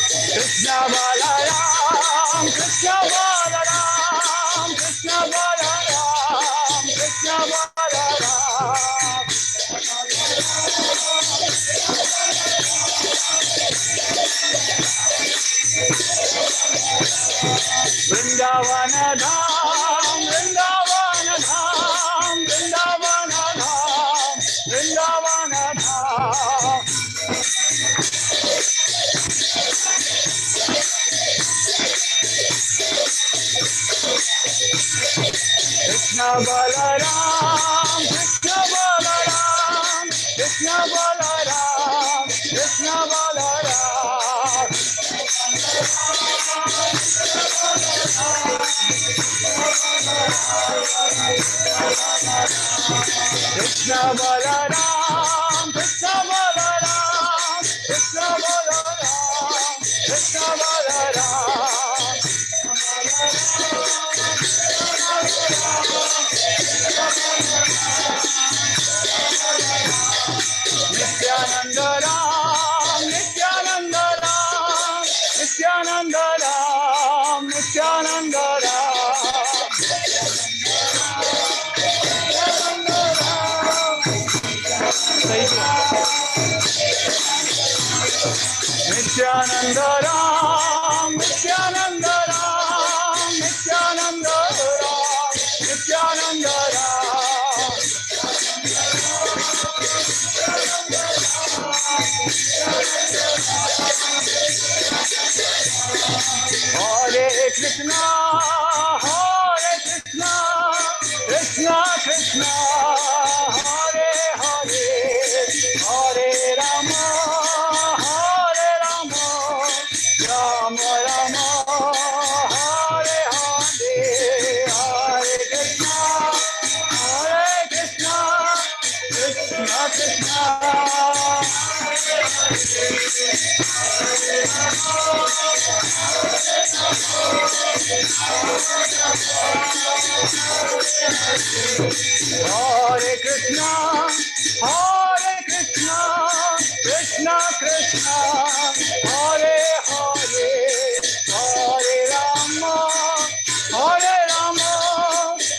Krishna Balaram, Krishna Balaram, Krishna Balaram, Krishna Balaram. Vrindavana Dham, Vrindavana Dham, Vrindavana Dham, Vrindavana Dham. Krishna Balaram, Krishna Balaram, Krishna Balaram, Krishna Balaram. Krishna Balaram, Krishna Balaram, Krishna Balaram, Krishna Balaram. Nityanandaram, Nityanandaram, Nityanandaram, Nityanandaram. Nityanandaram, Nityanandaram, Nityanandaram, Nityanandaram. Hare Krishna, Hare Krishna, Krishna Krishna, Hare Hare, Hare Rama, Hare Rama, Rama Rama, Hare Hare, Hare Krishna, Krishna Krishna. Hare Krishna, Hare Krishna, Krishna Krishna, Hare Hare, Hare Rama, Hare Rama,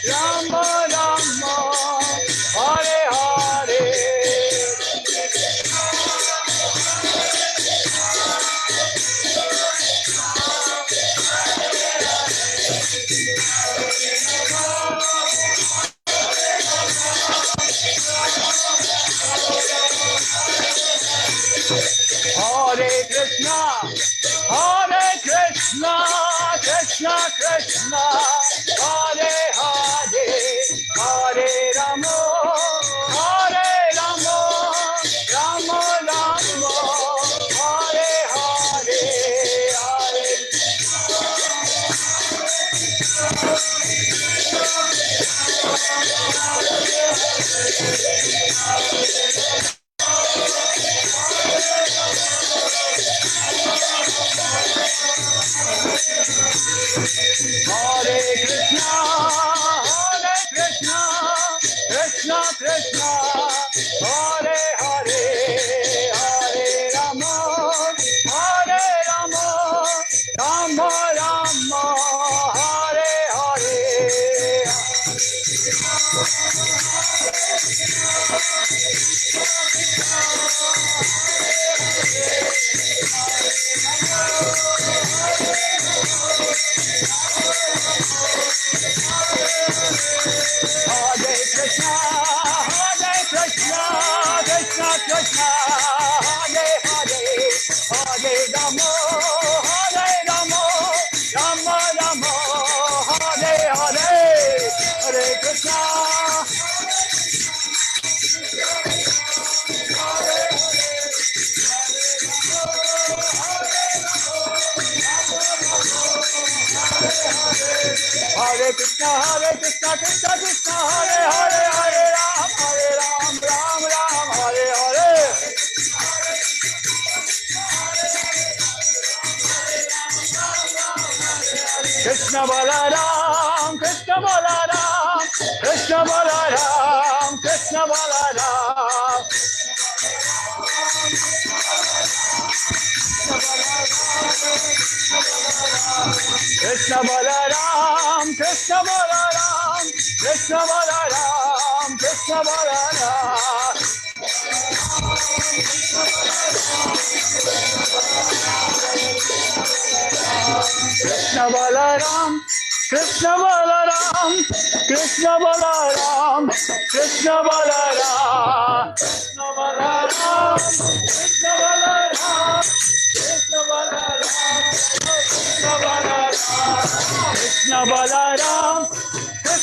Rama Rama, Hare Hare. Hare Krishna, Hare Krishna, Krishna Krishna, Hare Hare, Hare Rama, Hare Rama, Rama Rama, Hare Hare, Hare. Hare Krishna, Hare Krishna, Krishna Krishna, Hare Hare, Hare Rama, Hare Rama, Rama Rama, Hare Hare. Hare Krishna, Hare Krishna, Krishna Krishna, Hare Hare, Hare Rama, Hare Rama, Rama Rama, Hare Hare, Hare Krishna. Hare Krishna, Krishna Krishna, Hare Hare, Hare Ram, Ram Ram, Hare Hare. Krishna Balaram, Krishna Balaram, Krishna Balaram, Krishna Balaram. Krishna Balaram, Krishna Balaram, Krishna Balaram, Krishna Balaram. Krishna Balaram, Krishna Balaram, Krishna Balaram, Krishna Balaram, Krishna Balaram, Krishna Balaram, Krishna Balaram, Krishna Balaram, Krishna Balaram, Krishna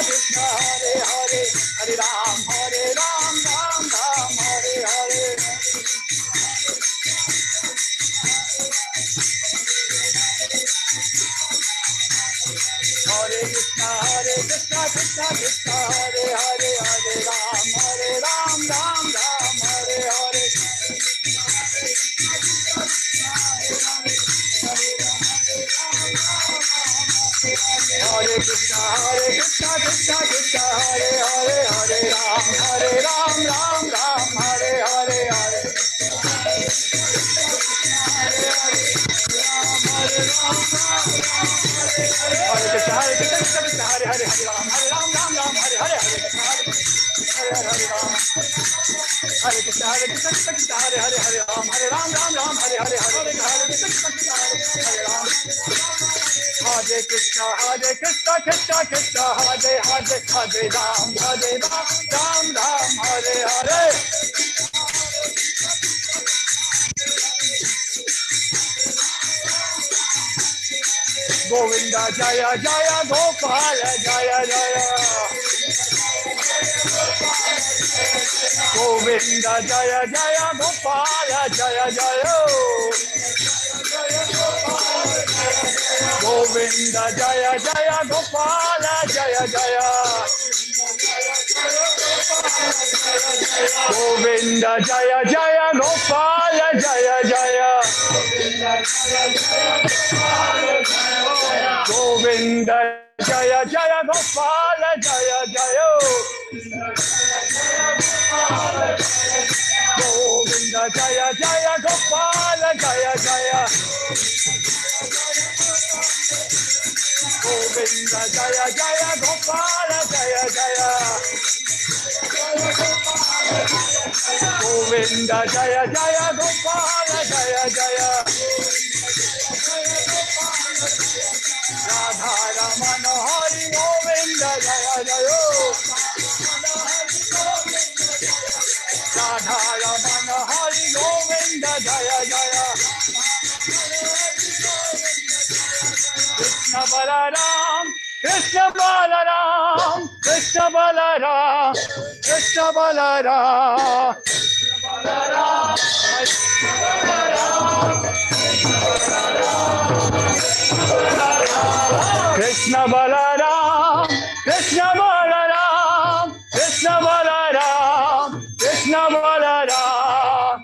Krishna Hare Hare Hare Ram Ram Ram Hare Hare Hare Krishna Krishna Krishna Hare Hare Hare Ram Ram Ram Hare Hare Hare Krishna Krishna Krishna Hare Hare Hare Ram Ram Ram Hare Hare Hare Krishna Krishna Krishna Hare Hare Hare Ram Ram Hare Hare Hare Hare Krishna Krishna Hare Hare Hare Ram Ram Hare Hare Hare Hare Ram Hare Krishna Krishna Hare Hare Hare Ram Ram Hare Hare Hare Hare Krishna Hare Ram Hare Krishna Krishna Krishna Hare Hare Hare Ram Ram Hare Hare Govinda Jaya Jaya Gopala Jaya Jaya Govinda Jaya Jaya Gopala Jaya Jaya Govinda Jaya Jaya Gopala Jaya Jaya Govinda Jaya Jaya Gopala Jaya Jaya Govinda Jaya Jaya Gopala Jaya Jaya Govinda Jaya Jaya Gopala Jaya Jaya Govinda Jaya Jaya Gopala Jaya Jaya Govinda Jaya Jaya Gopala Jaya Jaya Radha Ramana Hari Govinda Jaya Jaya Radha Ramana Hari Govinda Jaya Jaya Krishna Balaram Krishna Balaram Krishna Balaram Krishna Balaram Krishna Balaram Krishna Balaram Krishna Balaram Krishna Balaram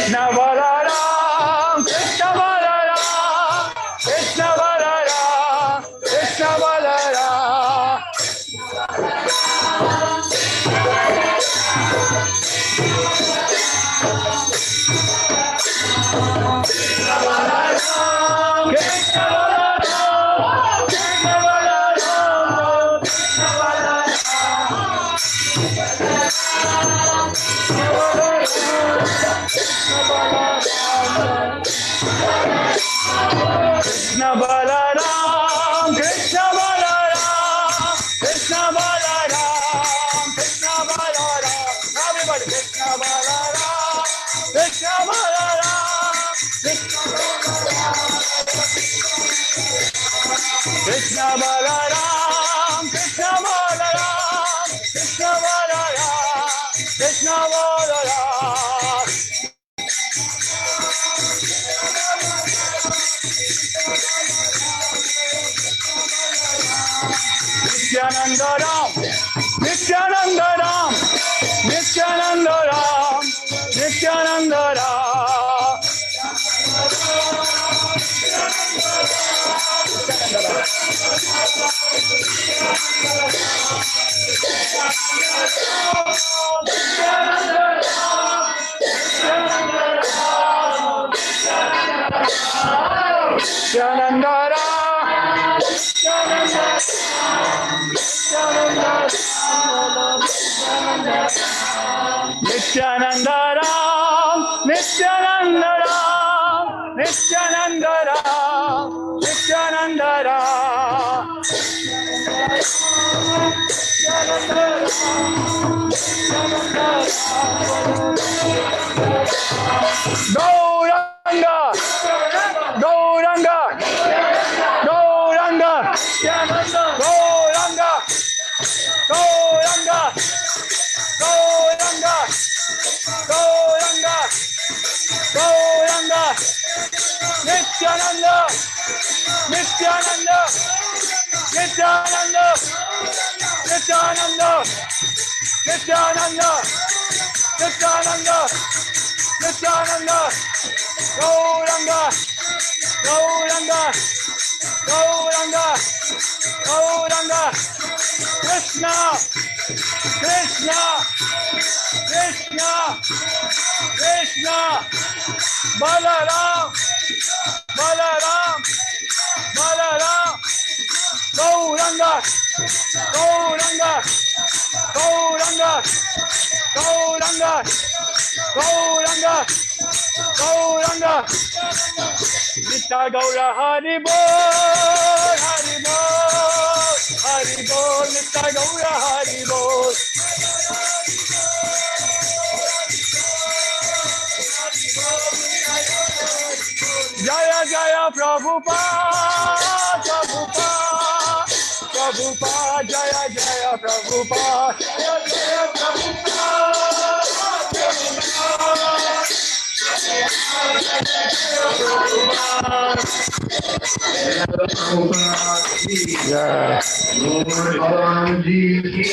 Krishna Balaram Krishna Balaram Krishna Balaram Krishna Balaram Krishna Balaram Krishna Balaram Krishna Balaram Krishna Balaram everybody Krishna Balaram Krishna Balaram Krishna Balaram Krishna Balaram Krishna Balaram Krishna Balaram Nityanandaram Nityanandaram Nityanandaram Nityanandaram Nityanandara, Nityanandara, Nityanandara, Nityanandara, Nityanandara. Gauranga, Gauranga, Gauranga, Gauranga, Gauranga, Gauranga, Gauranga, Gauranga, Nityananda, Nityananda, Nityananda, Nityananda, Nityananda, Nityananda, Nityananda, Gauranga, Gauranga, Gauranga, Gauranga, Krishna, Krishna, Krishna, Krishna, Balaram, Balaram, Balaram, Gauranga, Gauranga, Gauranga, Gauranga, Gauranga, Gauranga, Nitya Gaura Hari Bol, Hari Bol, Hari Bol, Nitya Gaura Hari Bol. Jaya Jaya Prabhupada, Prabhupada, Prabhupada, Jaya Jaya Prabhupada, Jaya Jaya Yeah. Lord Balaram Ji ki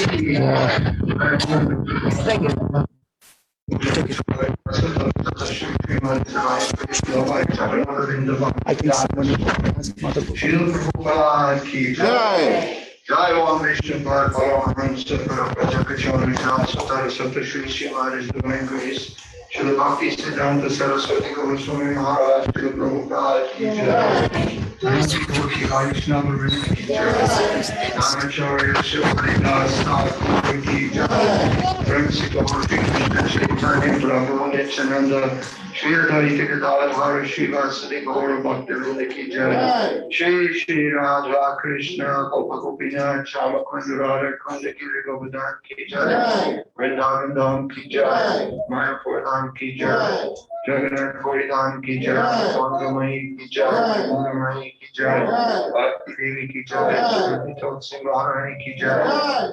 Jai Om Vishnu Bharat Paramahansa Prabhupada Satar Satar Shri Shri Maharaj Divine Grace Shri Bhakti Siddhanta Saraswati Goswami Maharaj Shri Prabhupada Ki Jai Nancy Koshi Vaishnava Vrinda Ki Jai Dhanacharya Shri Haridas Thakur Ki Jai Pransi Gaur Shri Krishna Chaitanya Prabhu Nityananda Shri Advaita Gadadhara Shri Vasadi Gaura Bhakti Vrinda Ki Jai Shri Shri Radha Krishna Gopa Gopinath Shama Kundu Radha Kunda Giri Govardhan Ki Jai Vrindavan Dham Ki Jai Mayapur Dham Ki Jai Jagannath Puri Dham Ki Jai Vandamayi Ki Jai Vandamayi Ki Jai Bhakti Devi Ki Jai Shri Tulsi Maharani Ki Jai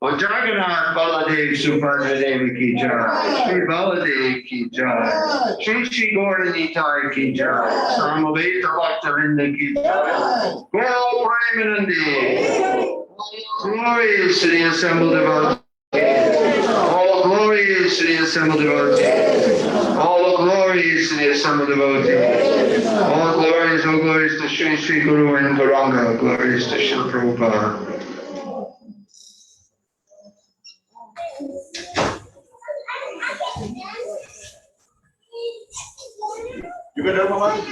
O Jagannath Baladev Subhadra Devi Ki Jai Shri Baladev Ki Jai Shri Shri Gaura Nitai Ki Jai Samaveta Bhaktavinda Ki Jai Gaur Premanandi Glories to the assembled devotees. All glories to the assembled devotees. All glories to the assembled devotees. All glories, all glories to Shri Shri Guru and Gauranga. Glories to Shri Prabhupada. You can hear Mama?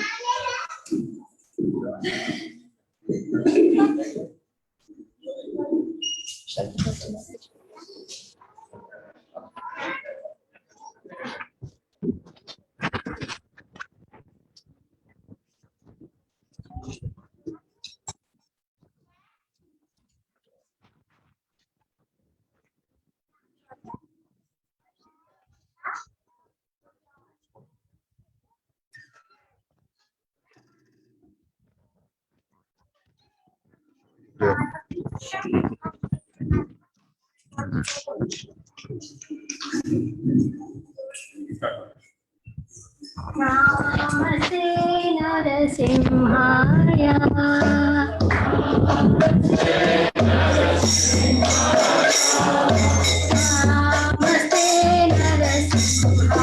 Namaste Narasimhaya Namaste Narasimhaya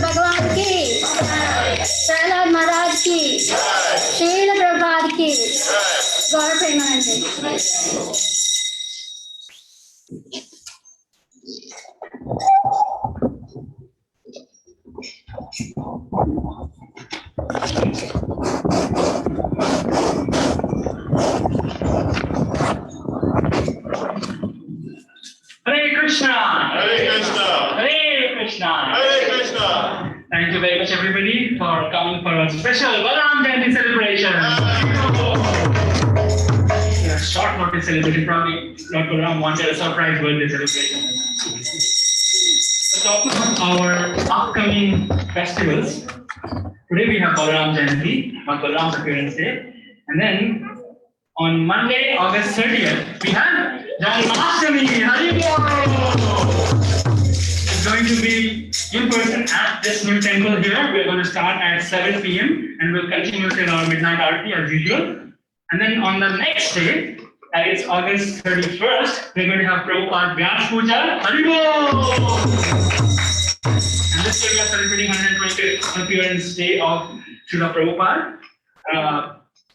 भगवान की, प्रहलाद महाराज की, शील प्रभात की, गौर Premanand. Hare Krishna. Hare Krishna. Hare Krishna. Hare Krishna. Thank you very much, everybody, for coming for a special Balarama Jayanti celebration. Yeah, short notice celebration. Probably Lord Balaram wanted a surprise birthday celebration. So, talking about our upcoming festivals, today we have Balarama Jayanti, Lord Balaram's appearance day, and then on Monday, August 30th, we have Janmashtami. It's going to be in person at this new temple here. We're going to start at 7 p.m. and we'll continue till our midnight aarti as usual. And then on the next day, it's August 31st, we're going to have Prabhupada Vyas Puja. And this year we are celebrating 125th appearance day of Srila Prabhupada.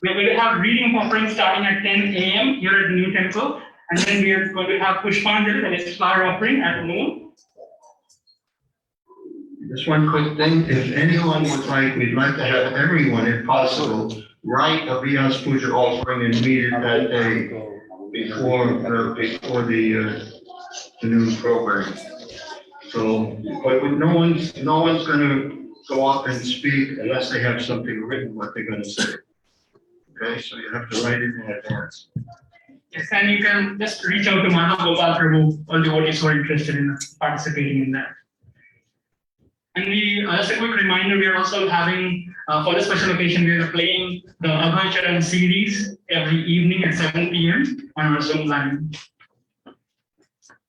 We're going to have reading offerings starting at 10 a.m. here at the new temple. And then we are going to have Pushpanjali, that is flower offering, at noon. Just one quick thing, if anyone would like, we'd like to have everyone, if possible, write a Vyas Puja offering and meet it that day before the new program. So, but no one's gonna go up and speak unless they have something written what they're gonna say. Okay, so you have to write it in advance. Yes, and you can just reach out to Madhav Gopal Prabhu, all devotees who are interested in participating in that. And just a quick reminder, we are also having, for this special occasion, we are playing the Abhay Charan series every evening at 7 p.m. on our Zoom line.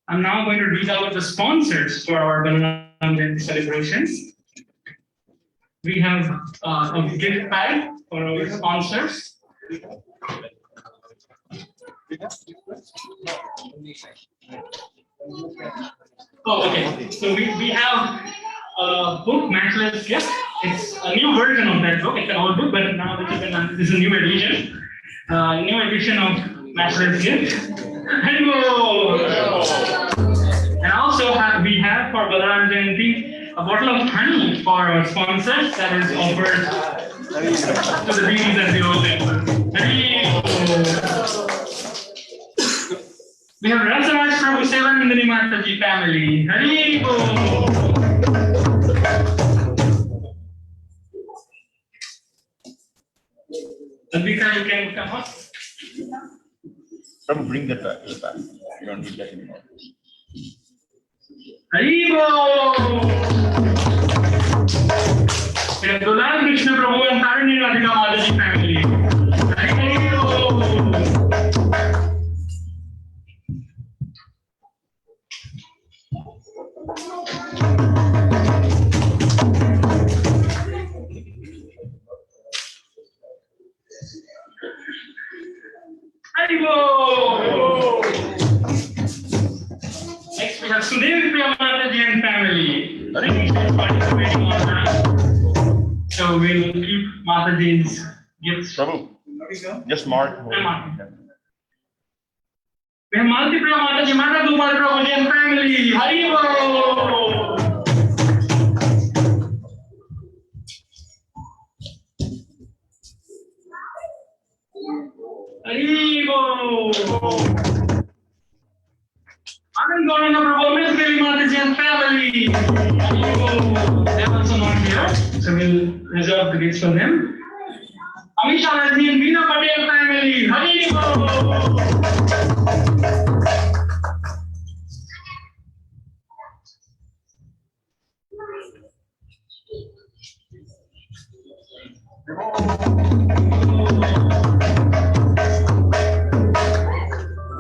I'm now going to read out the sponsors for our Balarama Jayanti celebrations. We have a gift bag for our sponsors. Oh, okay. So we have a book, Matchless Gift. It's a new version of that book. It's an old book, but now this is a new edition. New edition of Matchless Gift. Hello. And also we have for Balarama Jayanti a bottle of honey for our sponsors that is offered to the beings as they open. We have Rasaraj Prabhu Sevan in the Mataji family. Hari Bo. Advika, you can come up. Prabhu, bring that back. You don't need that anymore. Haribo! We have Dulal Krishna Prabhu and Tarani Radhika Mataji family. Haribo! Haribo! Next we have Sudev Mataji and family. Participating on that. So we'll keep Mataji's gifts. Prabhu, just mark. We have Malti Priya Mataji, Mata Gopal Prabhuji and family. Haribo! Haribo! Anand Gauranga Prabhu, Miss Devi Mataji and family. Haribo! They're also not here, so we'll reserve the gifts for them. Amisha Rajni and Veena Patel family. Haribo!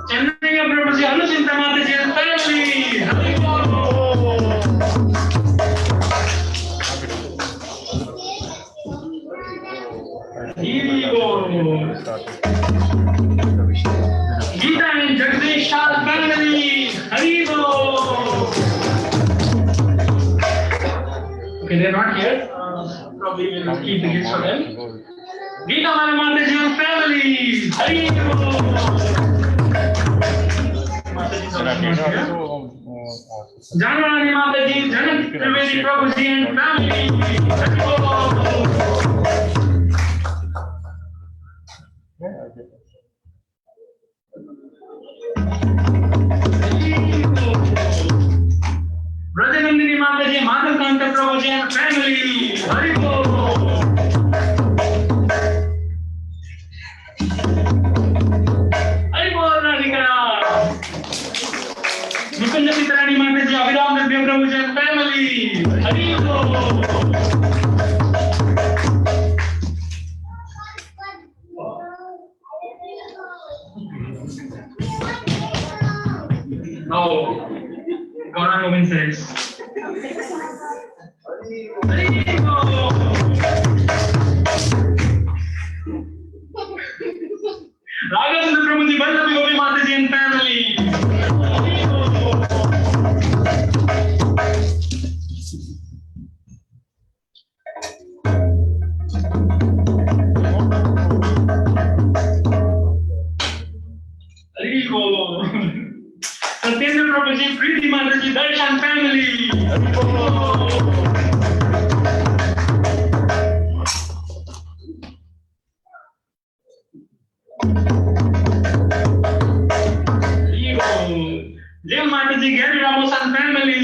Chennai Prabhuji, Anuchinta Mataji and family. Haribo! Geeta and Jagdish Shah family. Haribo! Okay, they're not here. Probably we'll keep the gifts for them. Geeta Mataji and family. Haribo! Janwani Mataji, Janak Trivedi Prabhuji and family. Rajanandini Mataji, Madhavkanta Prabhuji and family. Haribo! Haribo Radhika! Mukunda Sitarani Mataji, Abhiram Nabhya Prabhuji and family. Haribo! No. Gauranga Vincent. Raghavendra Prabhuji, Vallavi Gopi Mataji and family. Satyendra Prabhuji, Preeti Mataji, Darshan family. Jai Mataji, Gary Ramos and family.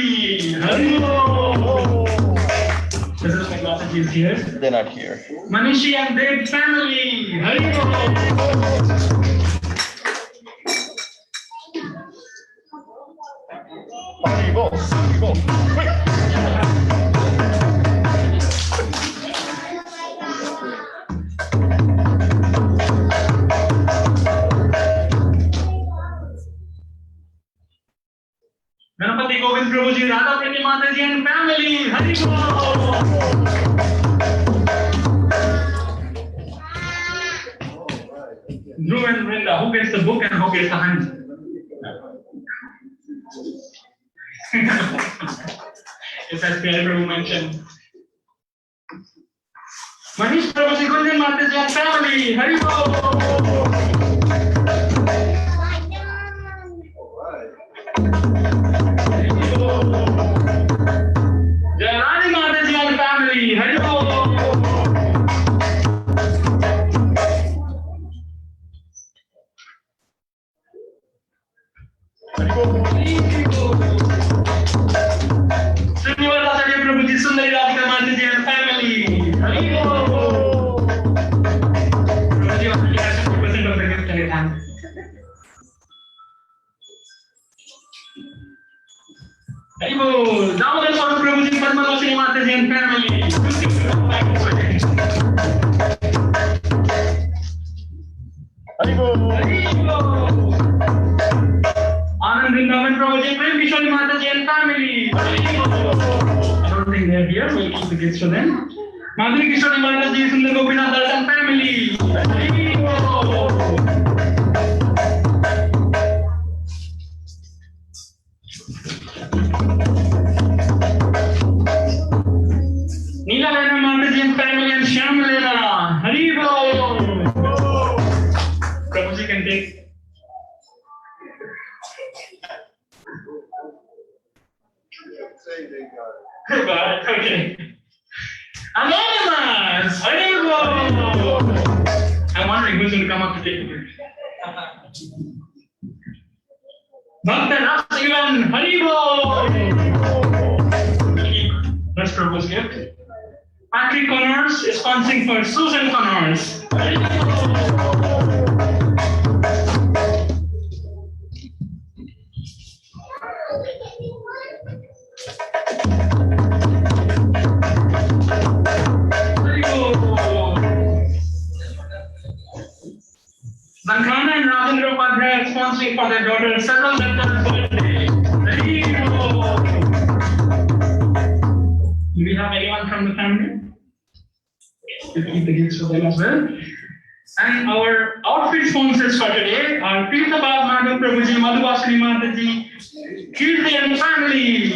This is my Mataji is here. They're not here. Manishi and Dev family. Haribo! Go, quick! Jain family. Hari Bol. Dhruv and Vrinda, who gets the book and who gets the honey? Yes, as Pierre Prabhu mentioned. Manish Prabhuji, Gunjan Mataji and family. Hari Bol. Jayanti Mataji and family. Hari Bol. Srinivasa Prabhuji, Sundari Radhika Mataji and family. Hari Bol. Prabhuji already has 50% of the gift in his hand. Hari Bol. Damodar Swarup Prabhuji, Padmavashini Mataji and family. Hari Bol. Hari Bol. Anand Vrindavan Prabhuji, Prem Kishori Mataji and family. I don't think they're here. We'll keep the gifts for them. Madhuri Kishori Mataji, Sundar Gopinath and family. Hari Bol. Neela Lena Mataji and family and Shyam Lena. Hari Bol. Prabhuji can take. But, okay. Anonymous! Hari Bol! I'm wondering who's going to come up to take the gift. Bhakta Ras Ivan, Hari Bol! That's Prabhu's gift. Patrick Connors is sponsoring for Susan Connors. Hari Bol! Zankhana and Ravindra Upadhyay are sponsoring for their daughter Sarvam Datta's birthday. Hari Bol. Do we have anyone from the family? We'll keep the gifts for them as well. And our outfit sponsors for today are Preetabad Madhav Prabhuji, Madhuvashini Mataji, Kirti and family.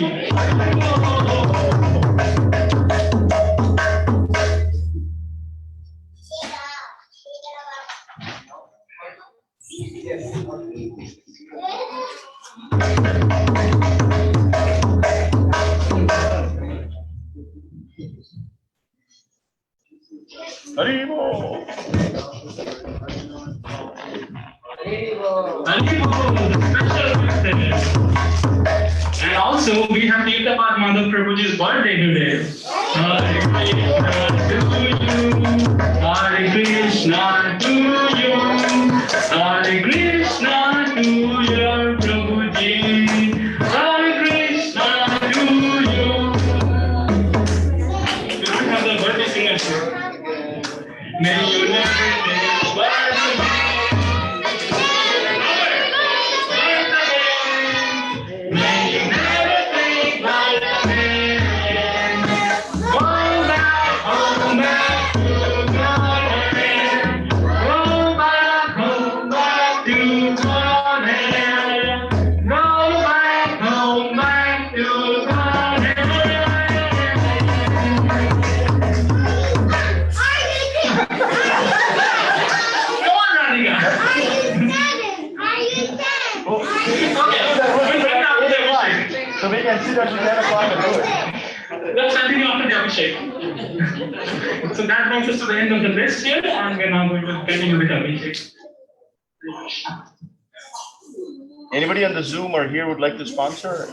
Hari Bol. Hari Bol. Hari Bol, the special message. And also, we have Preetabad Madhav Prabhuji's birthday today. Hare Krishna to you. Hare Krishna to your Prabhuji. Hare Krishna to you. We don't have the birthday singers here. May you never live once again. May you never think like again. Go back home, back to Godhead. Go back home, back to Godhead. Go back home, back to Godhead. Come on, Radhika. So we can see that you can apply the food. Let's continue after the Abhishek. So that brings us to the end of the list here, and we're now going to continue with Abhishek. Anybody on the Zoom or here would like to sponsor?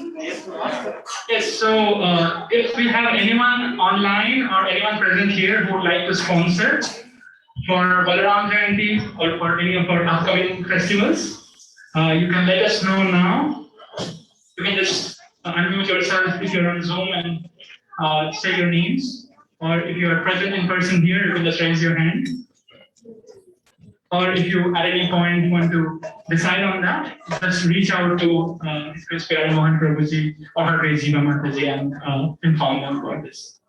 Yes, so if we have anyone online or anyone present here who would like to sponsor for Balarama Jayanti or for any of our upcoming festivals, you can let us know now. You can just unmute yourself if you're on Zoom and say your names. Or if you are present in person here, you can just raise your hand. or if you at any point want to decide on that, just reach out to Chris Mohan Prabhuji or her great Jiva Mataji and inform them about this.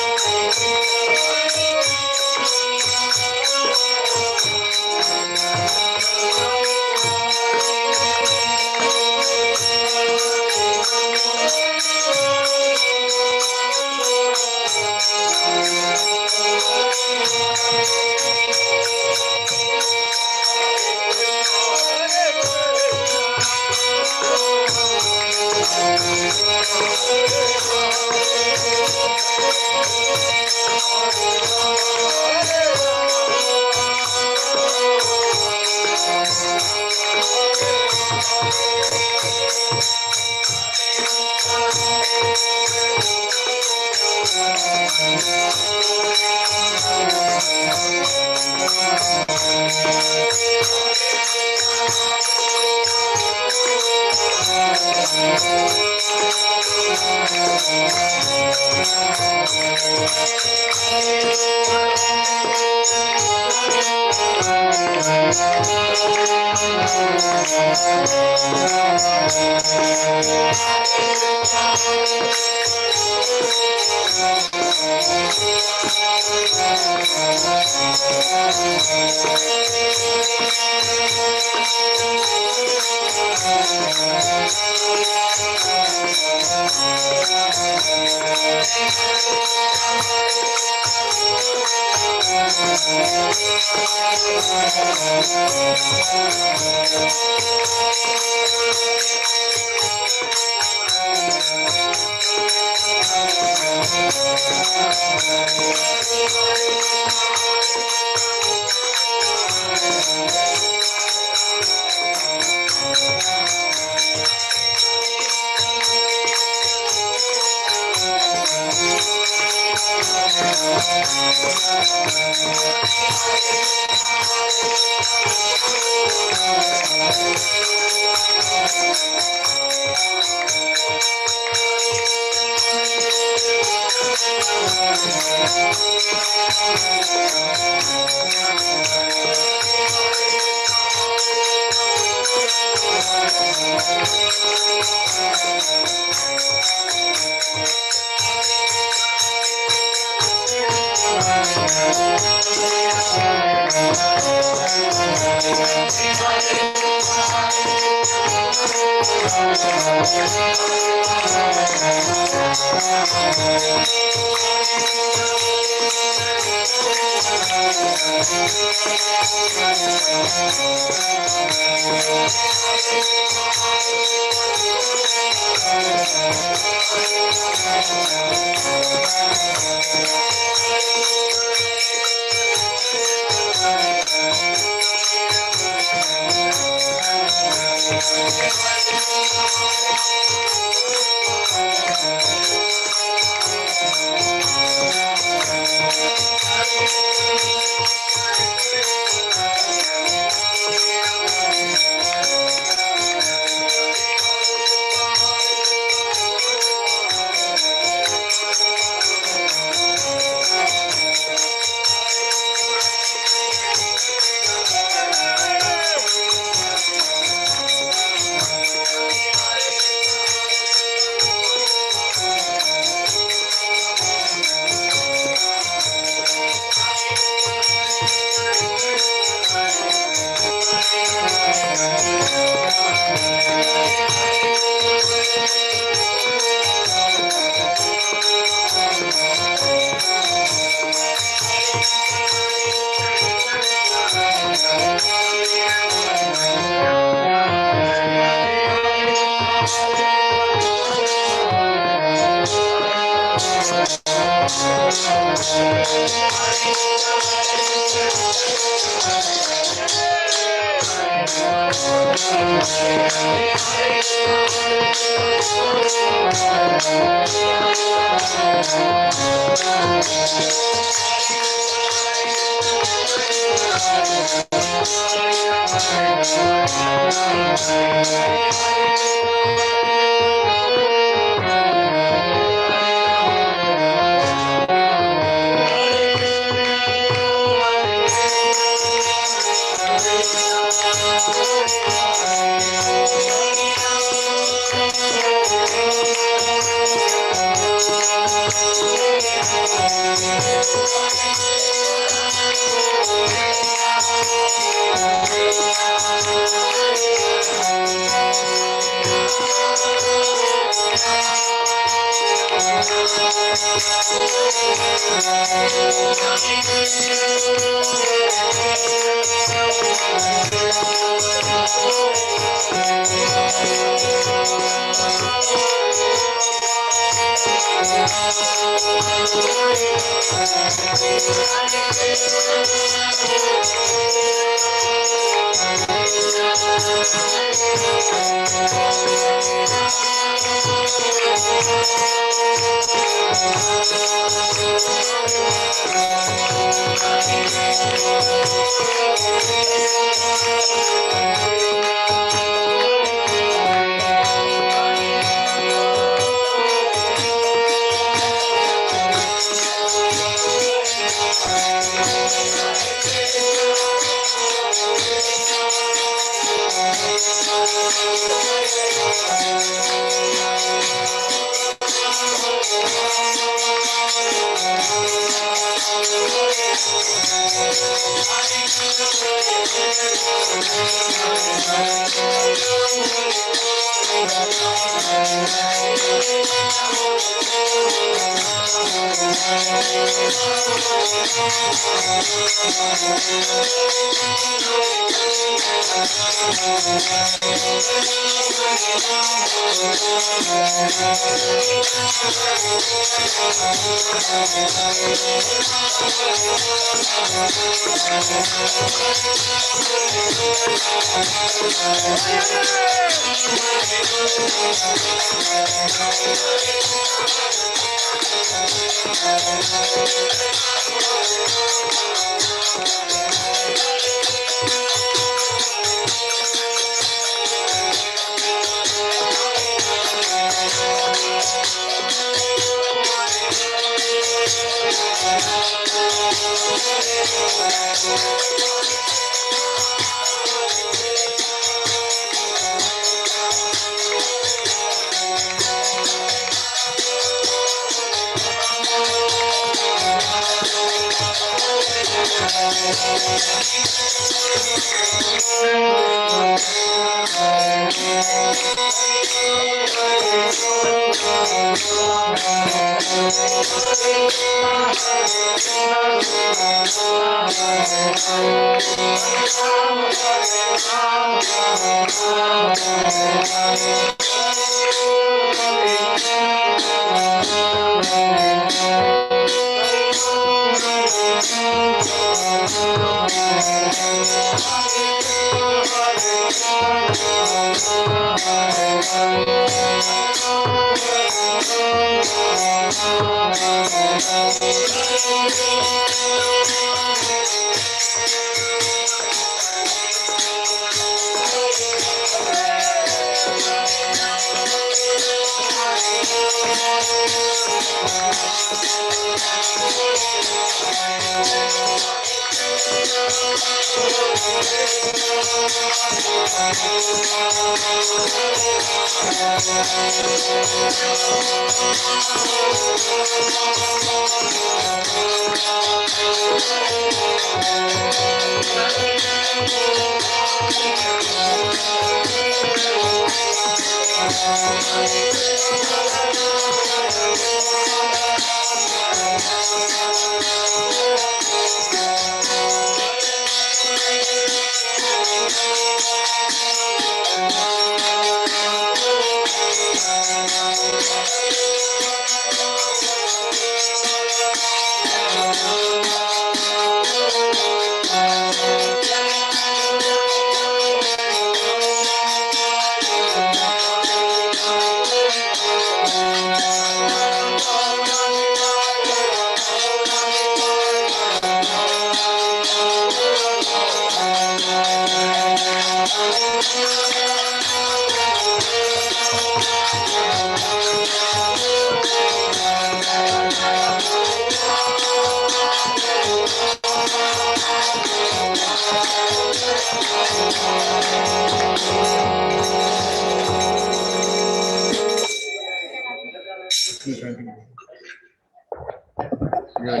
Hare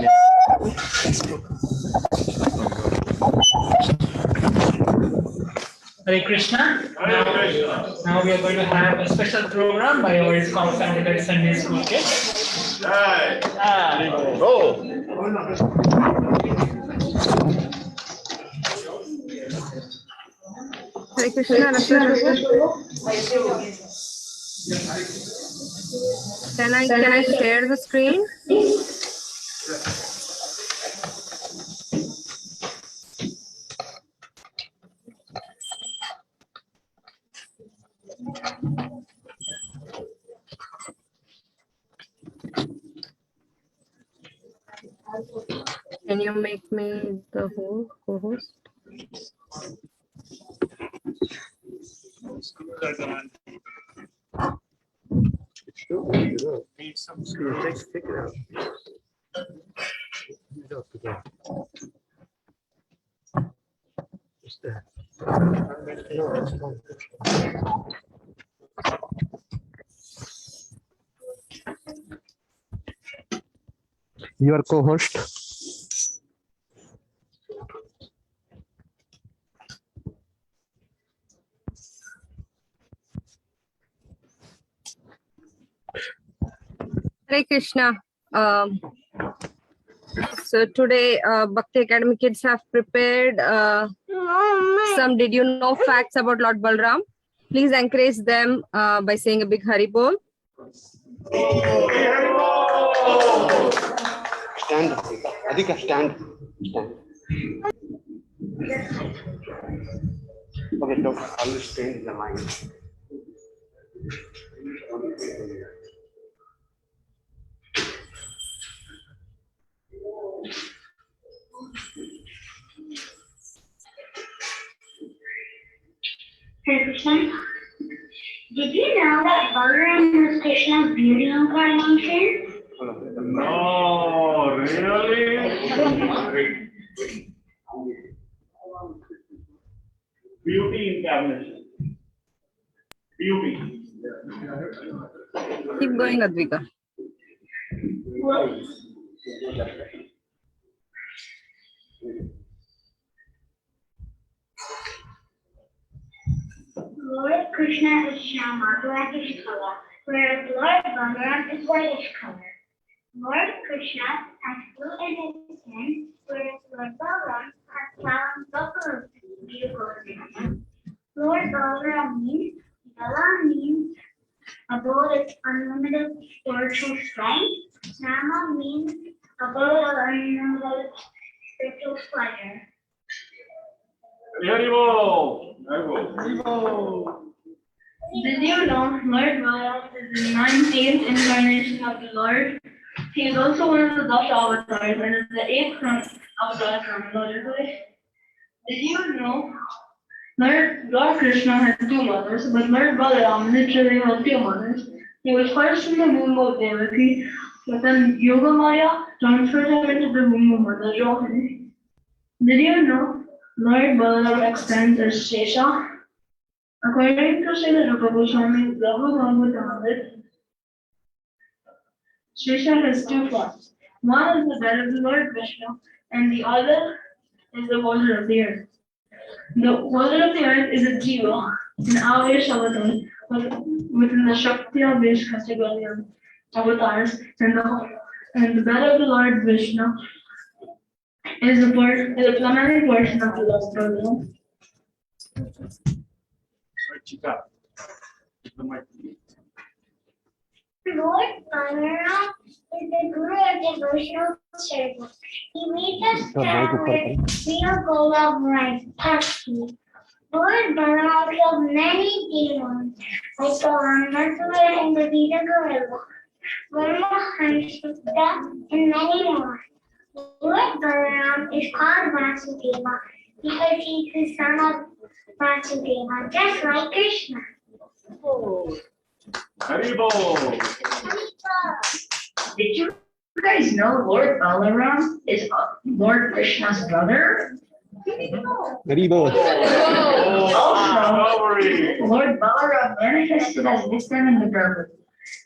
Krishna. Now we are going to have a special program by our ISKCON Connecticut Sunday School kids. Hare Krishna, Can I share the screen? Can you make me the whole co-host? Need some screw. Take it out. Just that. Your co-host. Hare Krishna. So today, Bhakti Academy kids have prepared some did you know facts about Lord Balram. Please encourage them by saying a big Hari Bol. Stand. I think I stand. Okay, look, I'll stand in the line. Hare Krishna. Did you know that Balaram was Krishna's beauty incarnation? No, really? Beauty incarnation. Beauty. Keep going, Advika. Lord Krishna is Shama, blackish color, whereas Lord Balaram is whitish color. Lord Krishna has blue in his skin, whereas Lord Balaram has brown buffalo skin. Lord Balaram means, Bala means abode of unlimited spiritual strength. Shama means abode of unlimited spiritual pleasure. Did you know Lord Balaram is the 19th incarnation of the Lord? He is also one of the Dasha avatars and is the 8th avatar from Lord Buddha. Did you know Lord Krishna had two mothers, but Lord Balaram literally had two mothers? He was first in the womb of Devaki, but then Yoga Maya transferred him into the womb of Mother Rohini. Did you know Lord Balaram extends as Shesha? According to Srila Rupa Goswami's Bhagavad Shesha has two forms. One is the bed of the Lord Vishnu, and the other is the water of the earth. The water of the earth is a jiva, an Avesh avatar, within the Shakti Avesh category of avatars, and the bed of the Lord Vishnu is a plummeting portion of the Lord Balaram. Lord Balaram is the guru of devotional service. He meets us down with real goal of life, bhakti. Lord Balaram killed many demons, like the Mathura and the Vita Gorilla, Brahma, Hansuta, and many more. Lord Balaram is called Vasudeva because he is the son of Vasudeva, just like Krishna. Did you guys know Lord Balaram is Lord Krishna's brother? Also, Lord Balaram manifested as Vishnu in the Garbha.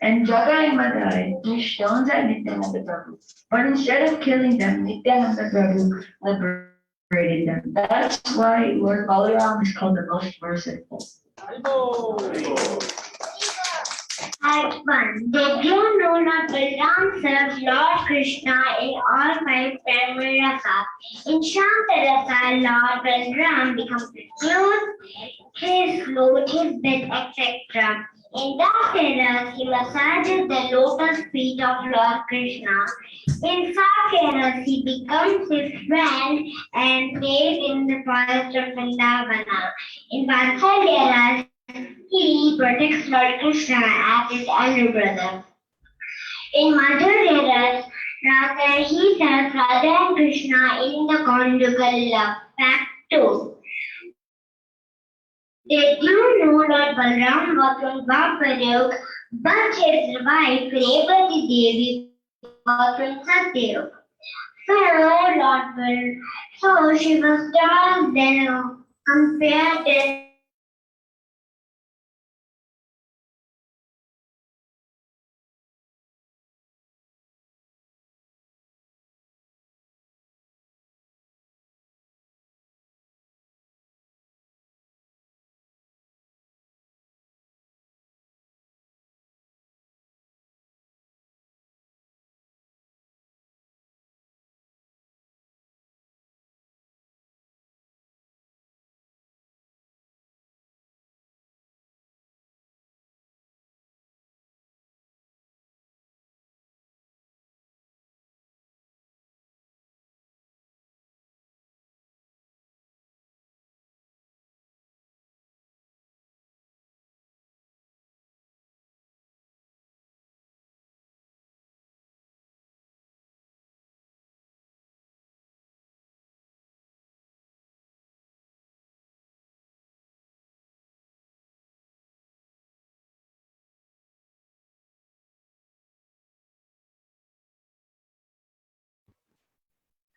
And Jaga and Madai threw stones at Nityananda Prabhu. But instead of killing them, Nityananda Prabhu liberated them. That's why Lord Balaram is called the most merciful. Act 1. Did you know that Balaram serves Lord Krishna in all five primary rasas? In Shanta Rasa, Lord Balaram becomes his clothes, his flute, his bed, etc. In Dasaras, he massages the lotus feet of Lord Krishna. In Sakeras, he becomes his friend and stays in the forest of Vrindavana. In Vatsalyaras, he protects Lord Krishna as his elder brother. In Madhuryaras, rather he serves Radha and Krishna in the conjugal love. Fact 2. Did you know Lord Balaram was from Dwaparayug, but his wife Revati Devi was from Satyayug? So she was taller than compared to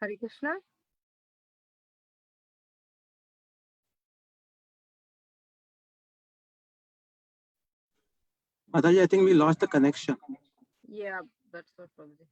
Hare Krishna. Mataji, I think we lost the connection. Yeah, that's what probably.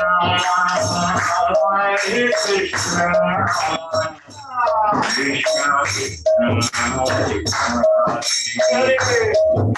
Hare Krishna, Krishna Krishna, Hare Krishna,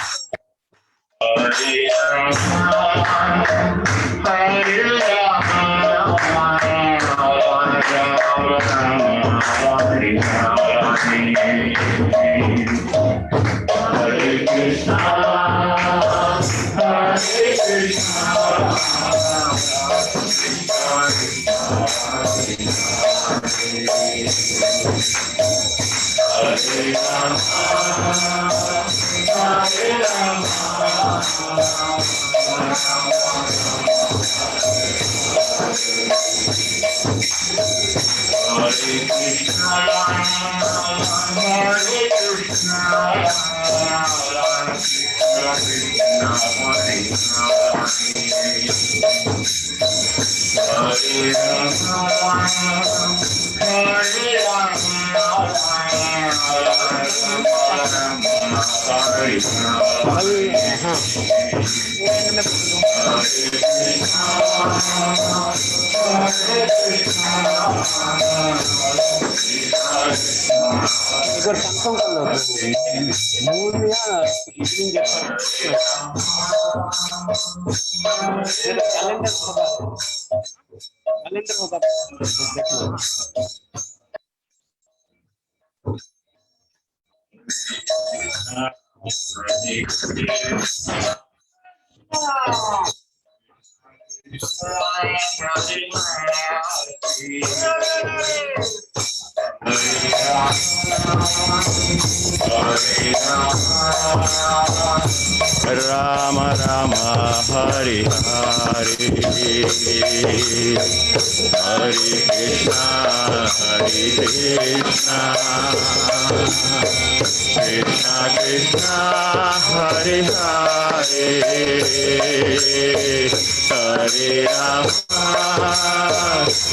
एक बार confirm कर लो mood में evening calendar होगा Rama Rama Hari Hari Hari Krishna Krishna Krishna Hari Hari Hari Rama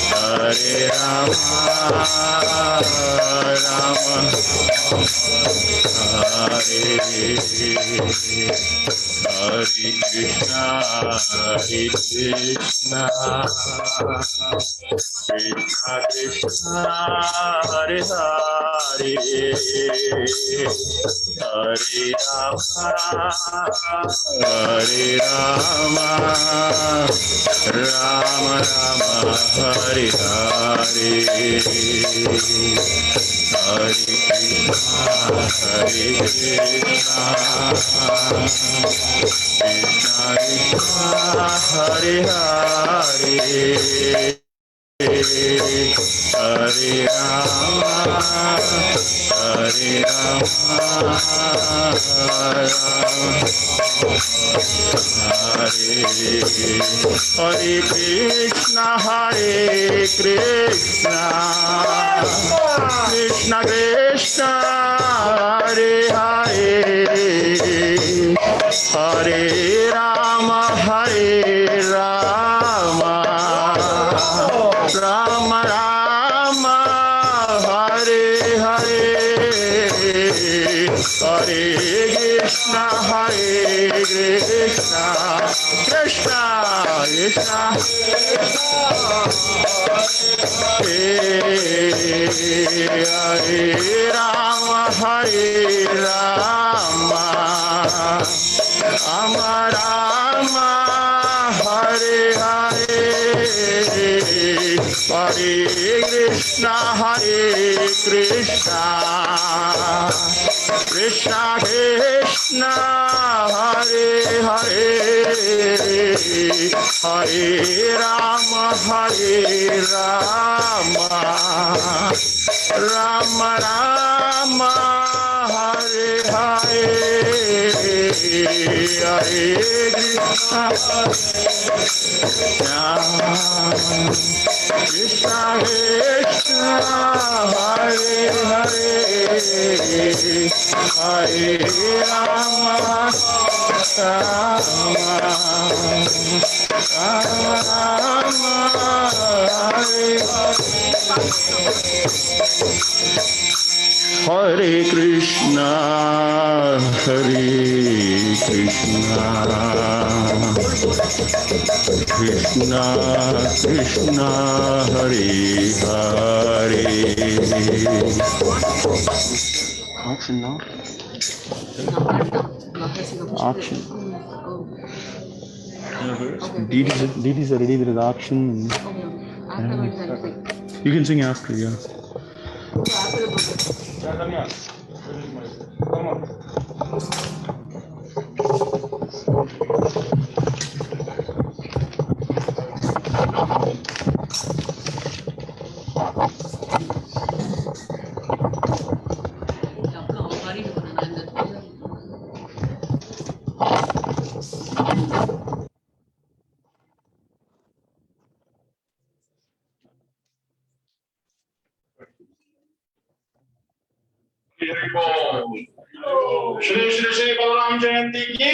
Rama Hare Hare Krishna Krishna Krishna Hare Hare Hare Rama Rama Rama Hare Hare Hare Krishna Krishna Krishna Hare Hare Hare Rama Hare Krishna Hare Krishna Krishna Krishna Hare Hare Hare Rama Rama Rama Hare Hare Hare Krishna Krishna Krishna Hare Rama Rama Rama Hare Hare Hare Krishna Krishna Krishna Krishna Hare Hare Hare Rama Rama Rama Hare Hare Hare Krishna Krishna Krishna Hare Hare Hare Rama Rama Hare Krishna Krishna Krishna Hare Hare auction now auction DDs are ready with the auction. You can sing after, yeah. Come on. Shri Shri Shri Balarama Jayanti ki.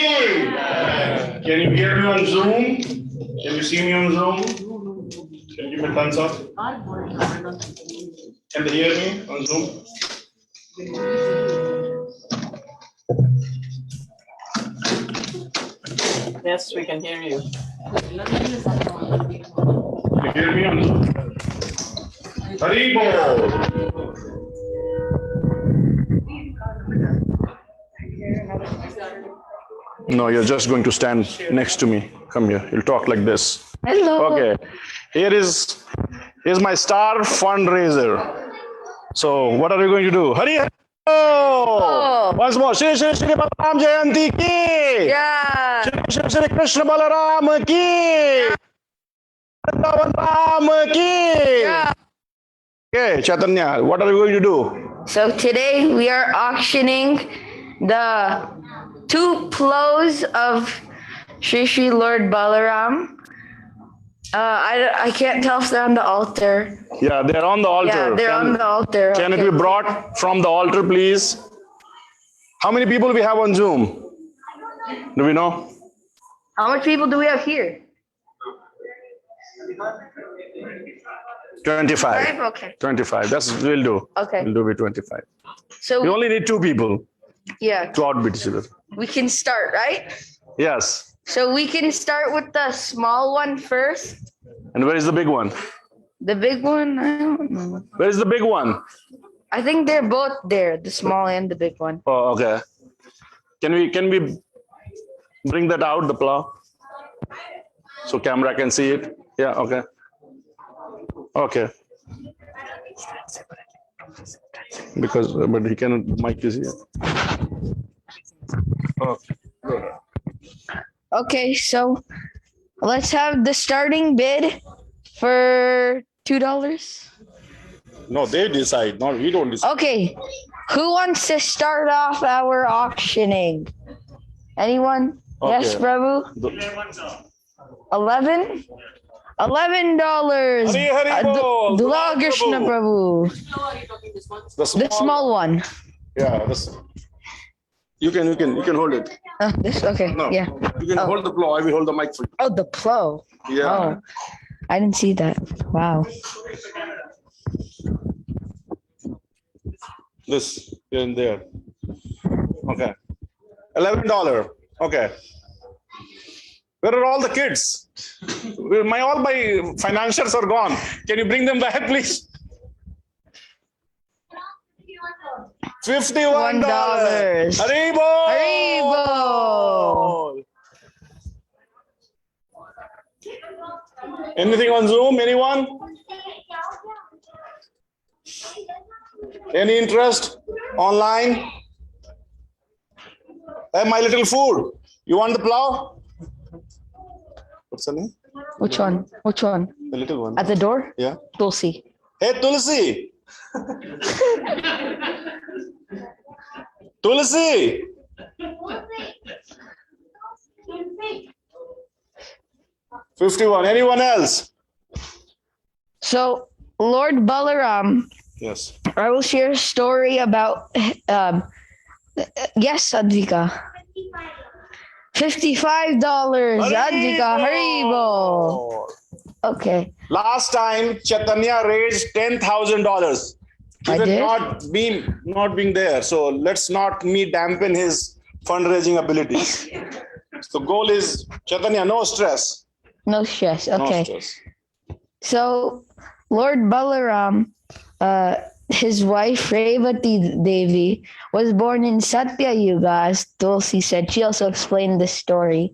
Can you hear me on Zoom? Can you see me on Zoom? Can you give me a thumbs up? Can they hear me on Zoom? Yes, we can hear you. Can you hear me on Zoom? Haribo! No, you're just going to stand next to me. Come here. You'll talk like this. Hello. Okay. Here's my star fundraiser. So what are we going to do? Hari! Oh! Once more. Shri Shri Shri Balarama Jayanti ki! Yeah. Shri Shri Shri Krishna Balarama ki! Balarama ki! Yeah. Okay, Chaitanya, what are we going to do? So today we are auctioning the 2 plows of Shri Shri Lord Balaram. I can't tell if they're on the altar. Yeah, they're on the altar. Yeah, they're on the altar. Can it be brought from the altar, please? How many people we have on Zoom? Do we know? How much people do we have here? 25. 5? Okay. 25. We'll do. Okay. We'll do with 25. So We only need 2 people yeah, to outbid each other. we can start, right? Yes. So we can start with the small one first. And where is the big one? The big one, I don't know. Where is the big one? I think they're both there, the small and the big one. Oh, okay. Can we bring that out, the plow? So camera can see it? Yeah, okay. Okay. Because, but he cannot, mic is here. Okay. Okay, so let's have the starting bid for $2. No, they decide. No, we don't decide. Okay, who wants to start off our auctioning? Anyone? Yes, Okay. Prabhu? 11? $11. Hari bol. Dula Krishna Prabhu. The The small one. Yeah, you can hold it. This, okay, No, yeah. you can hold the plow. I will hold the mic for you. Oh, the plow. Yeah. Oh, I didn't see that. Wow. This here and there. Okay. $11. Okay. Where are all the kids? All my financials are gone. Can you bring them back, please? $51. Haribo! Haribo! Anything on Zoom? Anyone? Any interest online? Hey, my little food. You want the plow? What's the name? Which one? Which one? The little one. At the door? Yeah. Tulsi. Hey, Tulsi. Tulsi. $51. Anyone else? So, Lord Balaram, Yes. I will share a story about, yes, Advika. $55. Advika, Haribo. Okay. Last time Chaitanya raised $10,000. I did? Not being there. So let's not dampen his fundraising abilities. So goal is Chaitanya, no stress. No stress. Okay. No stress. So, Lord Balaram, his wife Revati Devi was born in Satya Yuga, as Tulsi said. She also explained the story.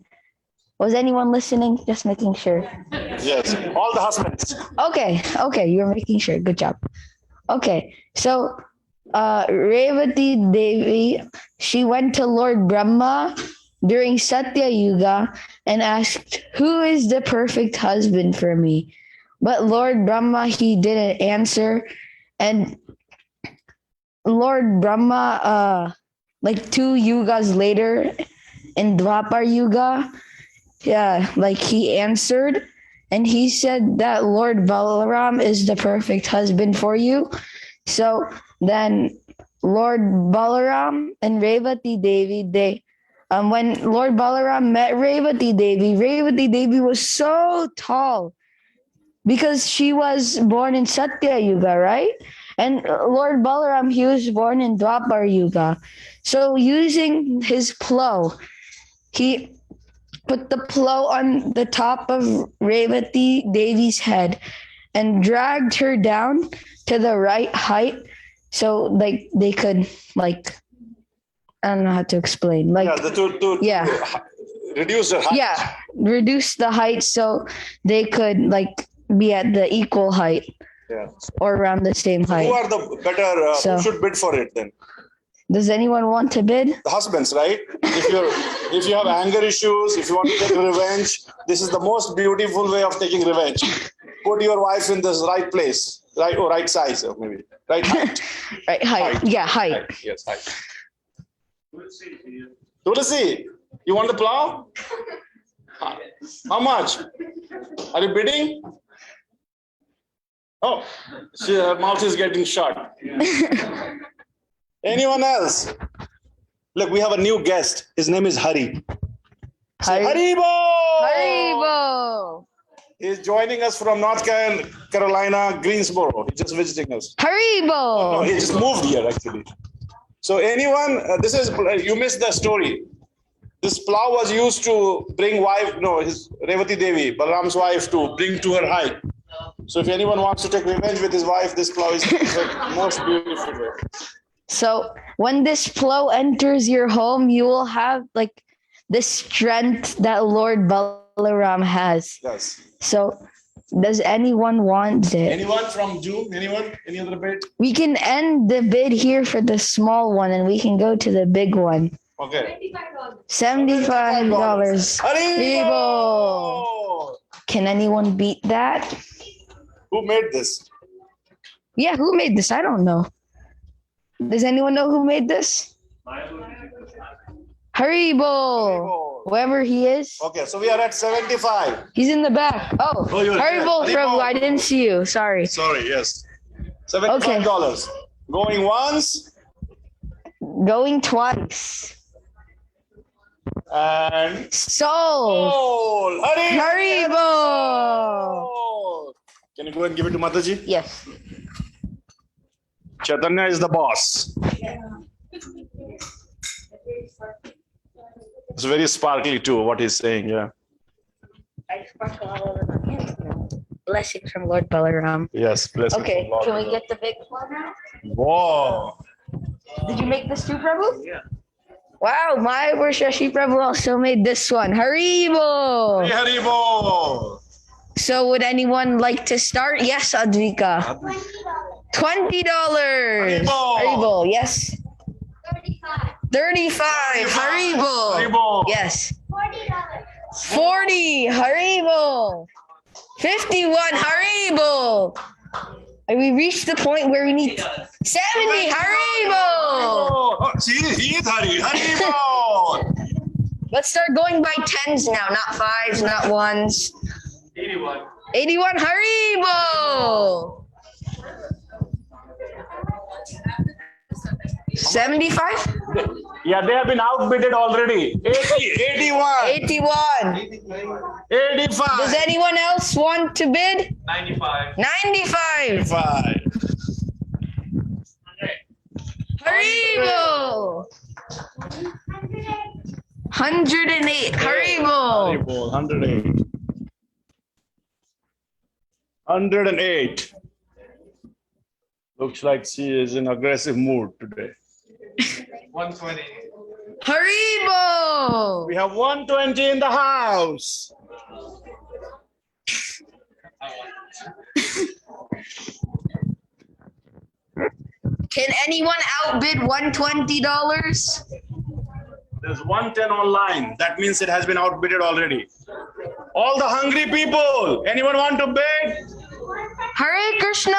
Was anyone listening? Just making sure. Yes, all the husbands. Okay, you're making sure. Good job. Okay, so Revati Devi, she went to Lord Brahma during Satya Yuga and asked, "Who is the perfect husband for me?" But Lord Brahma, he didn't answer. And Lord Brahma, like 2 yugas later in Dwapar Yuga, he answered and he said that Lord Balaram is the perfect husband for you. So then Lord Balaram and Revati Devi, when Lord Balaram met Revati Devi was so tall because she was born in Satya Yuga, right? And Lord Balaram, he was born in Dwapar Yuga. So using his plow, he put the plow on the top of Revati Devi's head and dragged her down to the right height. So like they could like, I don't know how to explain. Like yeah, reduce the height. Yeah, reduce the height so they could like be at the equal height. Yeah. Or around the same height. Who are the better? Who should bid for it then? Does anyone want to bid? The husbands, right? If you have anger issues, if you want to take revenge, this is the most beautiful way of taking revenge. Put your wife in this right place, right or right size, or maybe right height. Right height. Yeah, height. Yes, height. Tulasi, you want the plow? How much? Are you bidding? Oh, her mouth is getting shut. Anyone else? Look, we have a new guest. His name is Hari. Haribo! Haribo! He's joining us from North Carolina, Greensboro. He's just visiting us. Haribo! No, he just moved here actually. So anyone, you missed the story. This plow was used to bring his Revati Devi, Balaram's wife, to bring to her height. So if anyone wants to take revenge with his wife, this plow is the most beautiful way. So when this plow enters your home, you will have like the strength that Lord Balaram has. Yes. So does anyone want it? Anyone from June? Anyone? Any other bid? We can end the bid here for the small one and we can go to the big one. Okay. $75. Haribo! Can anyone beat that? Who made this? Yeah, who made this? I don't know. Does anyone know who made this? Haribo! Whoever he is. Okay, so we are at 75. He's in the back. Oh, Haribo, Prabhu, I didn't see you. Sorry. Sorry, yes. $75. Okay. Going once. Going twice. And sold. Haribo! Can you go and give it to Mataji? Yes. Chaitanya is the boss. It's very sparkly too, what he's saying, yeah. Blessings from Lord Balaram. Yes, blessings. Okay, can we get the big one now? Whoa. Did you make this too, Prabhu? Yeah. Wow, my Shashi Prabhu also made this one. Haribo! Hey, Haribo! So would anyone like to start? Yes, Advika. $20. Haribo, yes. 35. Haribo. Haribo. Yes. $40. Haribo. 51. Haribo. And we reached the point where we need 70. Haribo. Oh, see, he is Haribo. Let's start going by tens now, not fives, not ones. 81. 81. Haribo. 75? Yeah, they have been outbidded already. 81. 81. 85. Does anyone else want to bid? 95. 95. 5. Haribo. 108. Haribo. 108. 108. Looks like she is in aggressive mood today. 120. Haribo. We have 120 in the house. Can anyone outbid $120? There's 110 online. That means it has been outbidded already. All the hungry people. Anyone want to bid? Hare Krishna.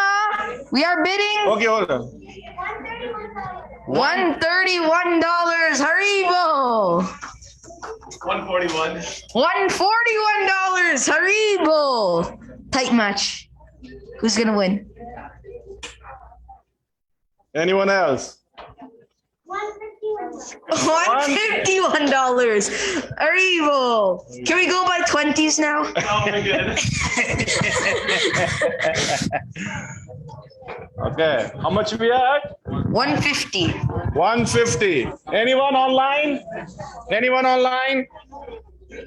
We are bidding. Okay, hold on. $131. Haribo. 141. $141. Haribo. Tight match. Who's gonna win? Anyone else? $151. Haribo. Can we go by 20s now? Oh my goodness. Okay. How much we are at? 150. 150. Anyone online? Anyone online?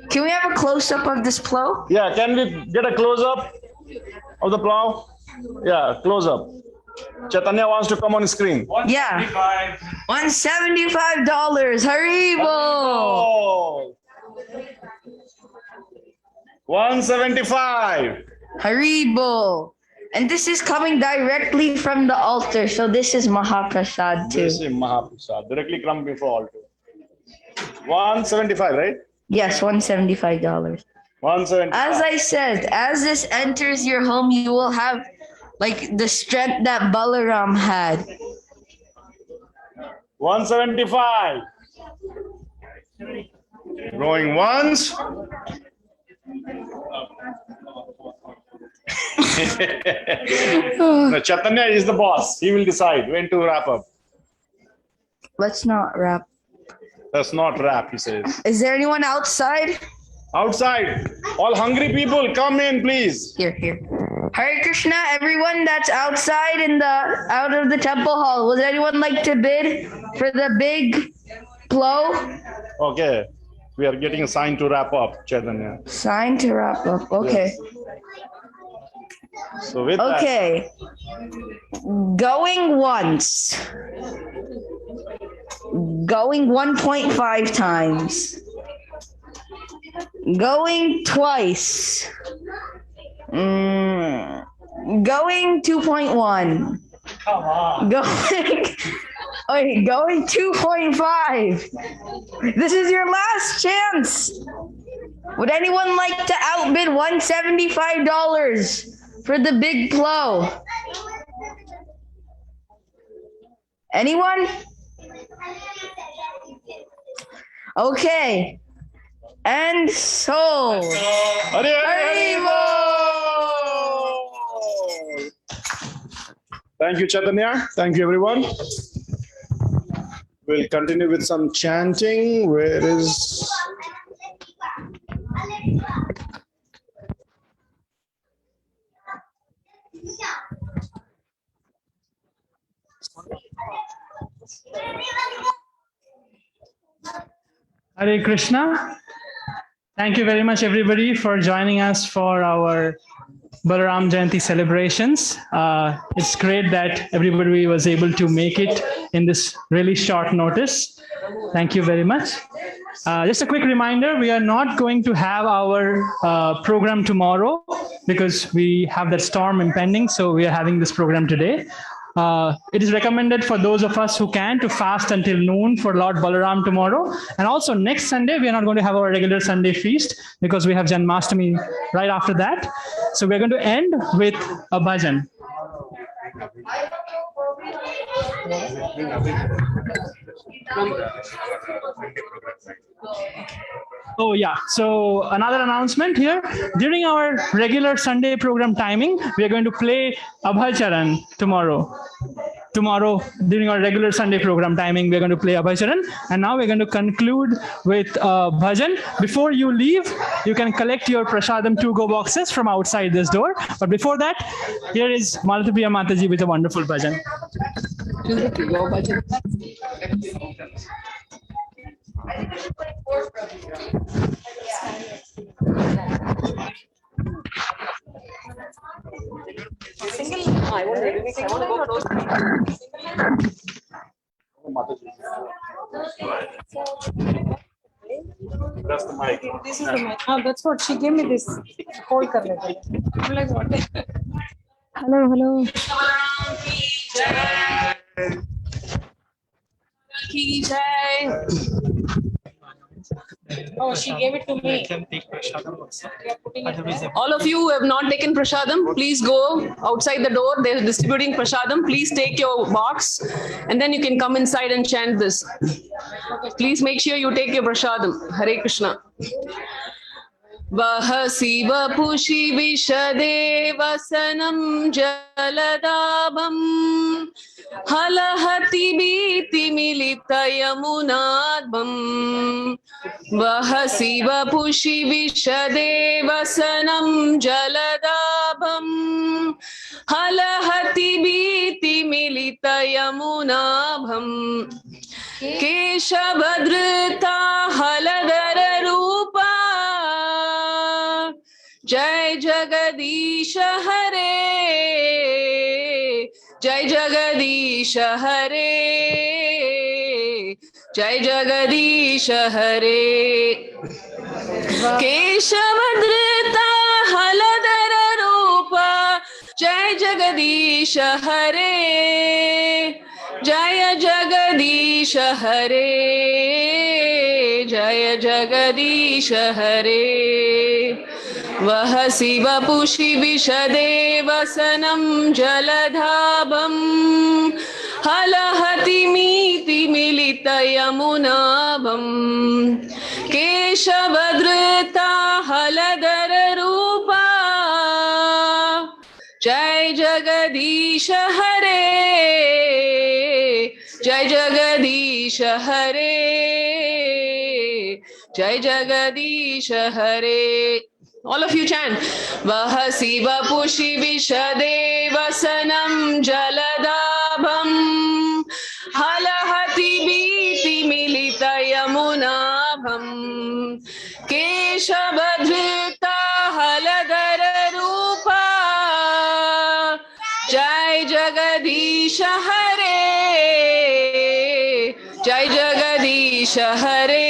Can we have a close up of this plow? Yeah, can we get a close up of the plow? Yeah, close up. Chaitanya wants to come on screen. Yeah. $175. Haribo. 175. Haribo. And this is coming directly from the altar. So this is Mahaprasad too. This is Mahaprasad. Directly come before altar. 175, right? Yes, $175. 175. As I said, as this enters your home, you will have like the strength that Balaram had. 175. Going once. No, Chaitanya is the boss. He will decide when to wrap up. Let's not wrap. Let's not wrap, he says. Is there anyone outside? Outside. All hungry people, come in, please. Here. Hare Krishna, everyone that's outside out of the temple hall. Would anyone like to bid for the big plow? Okay. We are getting a sign to wrap up, Chaitanya. Sign to wrap up. Okay. Yes. So with okay. Going once. Going 1.5 times. Going twice. Going 2.1. Come on. Going 2.5. This is your last chance. Would anyone like to outbid $175 for the big plow? Anyone? Okay. And sold. Thank you, Chaitanya. Thank you, everyone. We'll continue with some chanting. Where is... Hare Krishna. Thank you very much, everybody, for joining us for our Balarama Jayanti celebrations. It's great that everybody was able to make it in this really short notice. Thank you very much. Just a quick reminder, we are not going to have our program tomorrow because we have that storm impending. So we are having this program today. It is recommended for those of us who can to fast until noon for Lord Balaram tomorrow. And also next Sunday, we are not going to have our regular Sunday feast because we have Janmashtami right after that. So we're going to end with a bhajan. Oh yeah, so another announcement here. During our regular Sunday program timing, we are going to play Abhacharan tomorrow. Tomorrow, during our regular Sunday program timing, we're going to play Abhacharan. And now we're going to conclude with bhajan. Before you leave, you can collect your prasadam to-go boxes from outside this door. But before that, here is Malatapriya Mataji with a wonderful bhajan. To-go bhajan. I want to go close. That's the mic. This is the mic. Oh, that's what she gave me this. Hold karne ke liye. I'm like, what? Hello. Ki jai. Oh, she gave it to me. All of you who have not taken prasadam, please go outside the door. They're distributing prasadam. Please take your box and then you can come inside and chant this. Please make sure you take your prasadam. Hare Krishna. Vahasi vapushi vishade vasanam jaladabam halahati biti milita yamunadbam Vahasi vapushi vishade vasanam jaladabam halahati biti मिलितयमुनाभम् केशभद्रता हलधर रूपा जय जगदीश हरे जय जगदीश हरे जय जगदीश हरे केशवधृता हलधर रूप जय जगदीश हरे जय जगदीश हरे जय जगदीश हरे वह शिवपुषि विशदेवसनं जलधाभम् हलहतिमीति मिलितयमुनाभम् केशवधृता हलधर रूपा जय जगदीश हरे जय जगदीश हरे जय जगदीश हरे. All of you chant. Vah siva pushi vishadevasanam jaladabham halahati biti milita yamunabham keshavadhrita haladhara rupa jai jagadish hare jai jagadish hare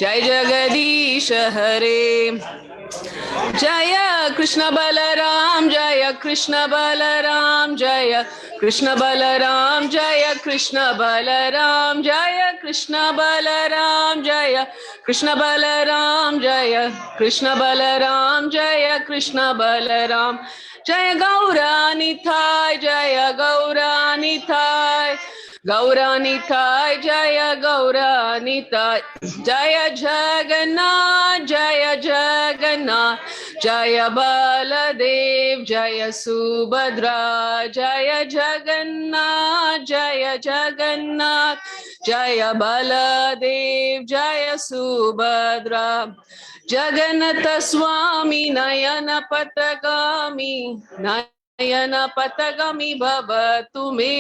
जय जगदीश हरे. जय कृष्ण बलराम जय कृष्ण बलराम जय कृष्ण बलराम जय कृष्ण बलराम जय कृष्ण बलराम जय कृष्ण बलराम जय कृष्ण बलराम जय कृष्ण बलराम जय गौरानिथाय जय गौरानिथाय गौरानिथाय जय गौरानिथाय जय जगन्नाथ जय जगन्नाथ जय बलदेव जय सुभद्रा जय जगन्नाथ जय जगन्नाथ जय बलदेव जय सुभद्रा जगन्नाथ स्वामी नयन पथगामी नयन पथगामी भवतु मे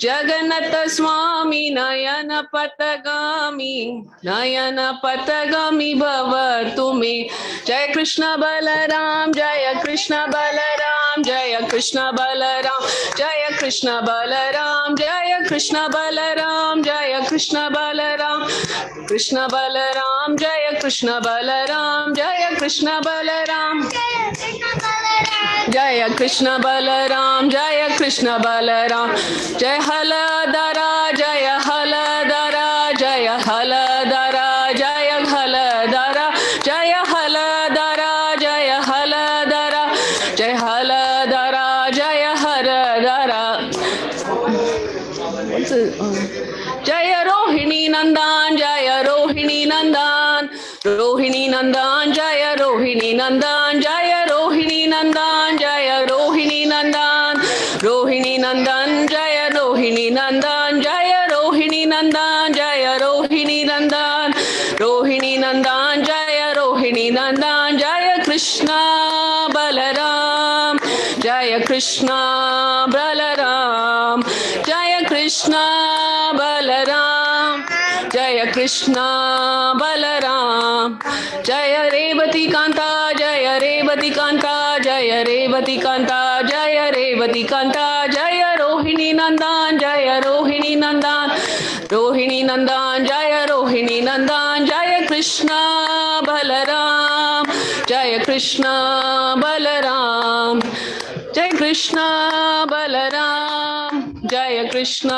जगन्नाथ स्वामी नयन पथगामी भवतु मे. जय कृष्ण बलराम जय कृष्ण बलराम जय कृष्ण बलराम जय कृष्ण बलराम जय कृष्ण बलराम जय कृष्ण बलराम कृष्ण बलराम जय कृष्ण बलराम जय कृष्ण बलराम जय कृष्ण बलराम जय कृष्ण बलराम जय हलधरा जय हलधरा जय हलधरा जय हलधरा जय हलधरा जय हलधरा जय हलधरा जय हरधरा जय रोहिणी नंदन जय रोहिणी नंदन रोहिणी नंदन जय रोहिणी नंदन जय रोहिणी नंदन जय रोहिणी नंदन रोहिणी नंदन जय रोहिणी नंदन जय रोहिणी नंदन जय रोहिणी नंदन रोहिणी नंदन जय रोहिणी नंदन जय कृष्ण बलराम जय कृष्ण बलराम जय कृष्ण बलराम जय कृष्ण बलराम जय रेवती कांता जय रेवती कांता जय रेवती कांता जय रेवती कांता जय रोहिणी नंदन जय रोहिणी नंदन रोहिणी नंदन जय रोहिणी नंदन जय कृष्ण बलराम जय कृष्ण बलराम जय कृष्ण बलराम जय कृष्ण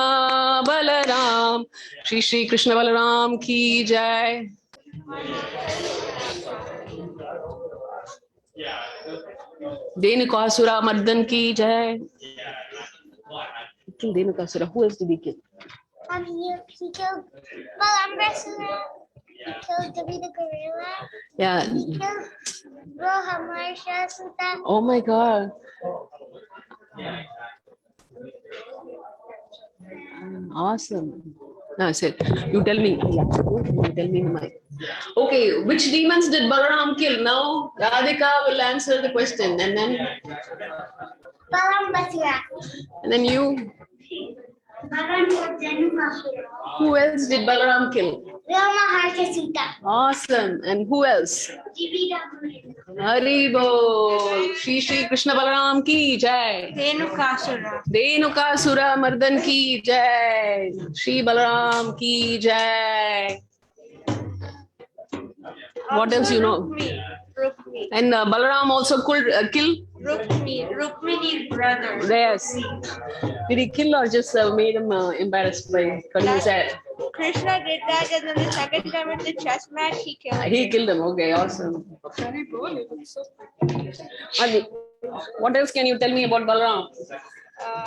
बलराम. श्री श्री कृष्ण बलराम की जय. Denukasura Mardan ki jai. Kill Denukasura. Who else did he kill? He killed Balarama. He killed the gorilla. Yeah. He killed Rohamarsha Sutta. Oh my God. Awesome. No, I said, you tell me. You tell me in my. Okay, which demons did Balaram kill? Now Radhika will answer the question and then Balaram Basura. And then you. Balaram. Who else did Balaram kill? Rama Harkasuta. Awesome. And who else? Haribol. Shri Shri Krishna Balaram ki jai. Dhenukasura. Dhenukasura Mardan ki jai. Shri Balaram ki jai. What else you know? Rukmini. And Balaram also killed Rukmini's brother. Yes. Did he kill or just made him embarrassed by cutting his head? Krishna did that, and then the second time at the chess match, he killed him. He killed him. Okay, awesome. And what else can you tell me about Balaram?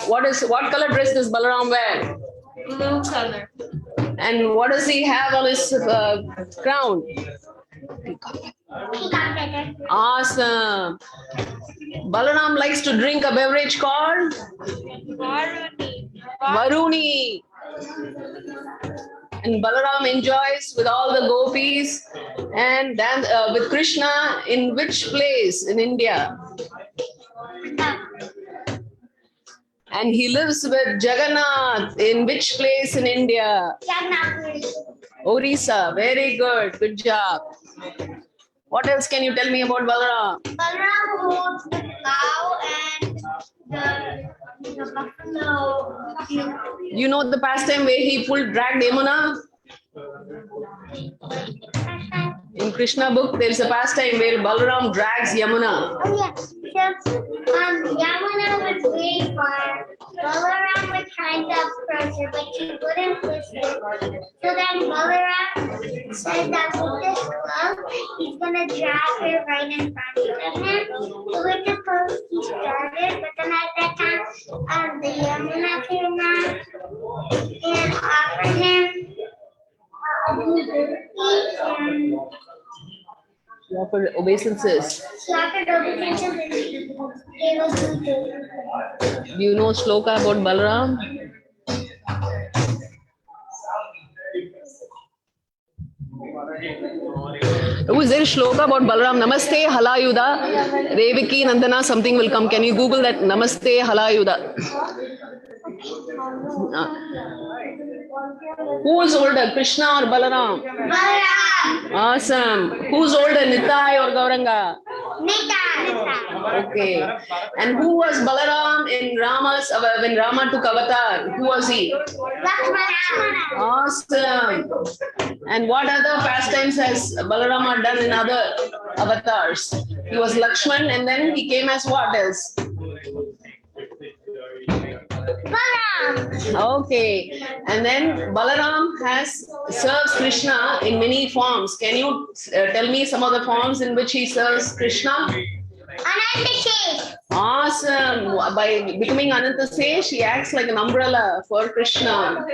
What color dress does Balaram wear? Blue color. And what does he have on his crown? Awesome. Balaram likes to drink a beverage called Varuni. And Balaram enjoys with all the gopis and then with Krishna in which place in India? And he lives with Jagannath in which place in India? Orissa. Very good. Good job. What else can you tell me about Balaram? Balaram holds the cow and the buffalo. You know the pastime where he dragged Yamuna? In Krishna book, there is a pastime where Balaram drags Yamuna. Oh yes. Yamuna was very far. Balaram was trying to approach her, but she wouldn't listen. So then Balaram said that with this club, he's gonna drag her right in front of him. So with the post he started, but then at that time, the Yamuna came out and offered him She offered obeisances. She offered obeisances and she gave us food. Do you know shloka about Balaram? Is there a shloka about Balaram? Namaste Halayuda. Devaki Nandana, something will come. Can you Google that? Namaste Halayuda. Who is older, Krishna or Balaram? Balaram. Awesome. Who's older, Nitai or Gauranga? Nitai. Okay. And who was Balaram in Rama's, when Rama took avatar? Who was he? Lakshmana. Awesome. And what other pastimes has Balarama done in other avatars? He was Lakshman and then he came as what else? Balaram. Okay. And then Balaram serves Krishna in many forms. Can you tell me some of the forms in which he serves Krishna? Anantasesh. Awesome. By becoming Anantasesh, he acts like an umbrella for Krishna.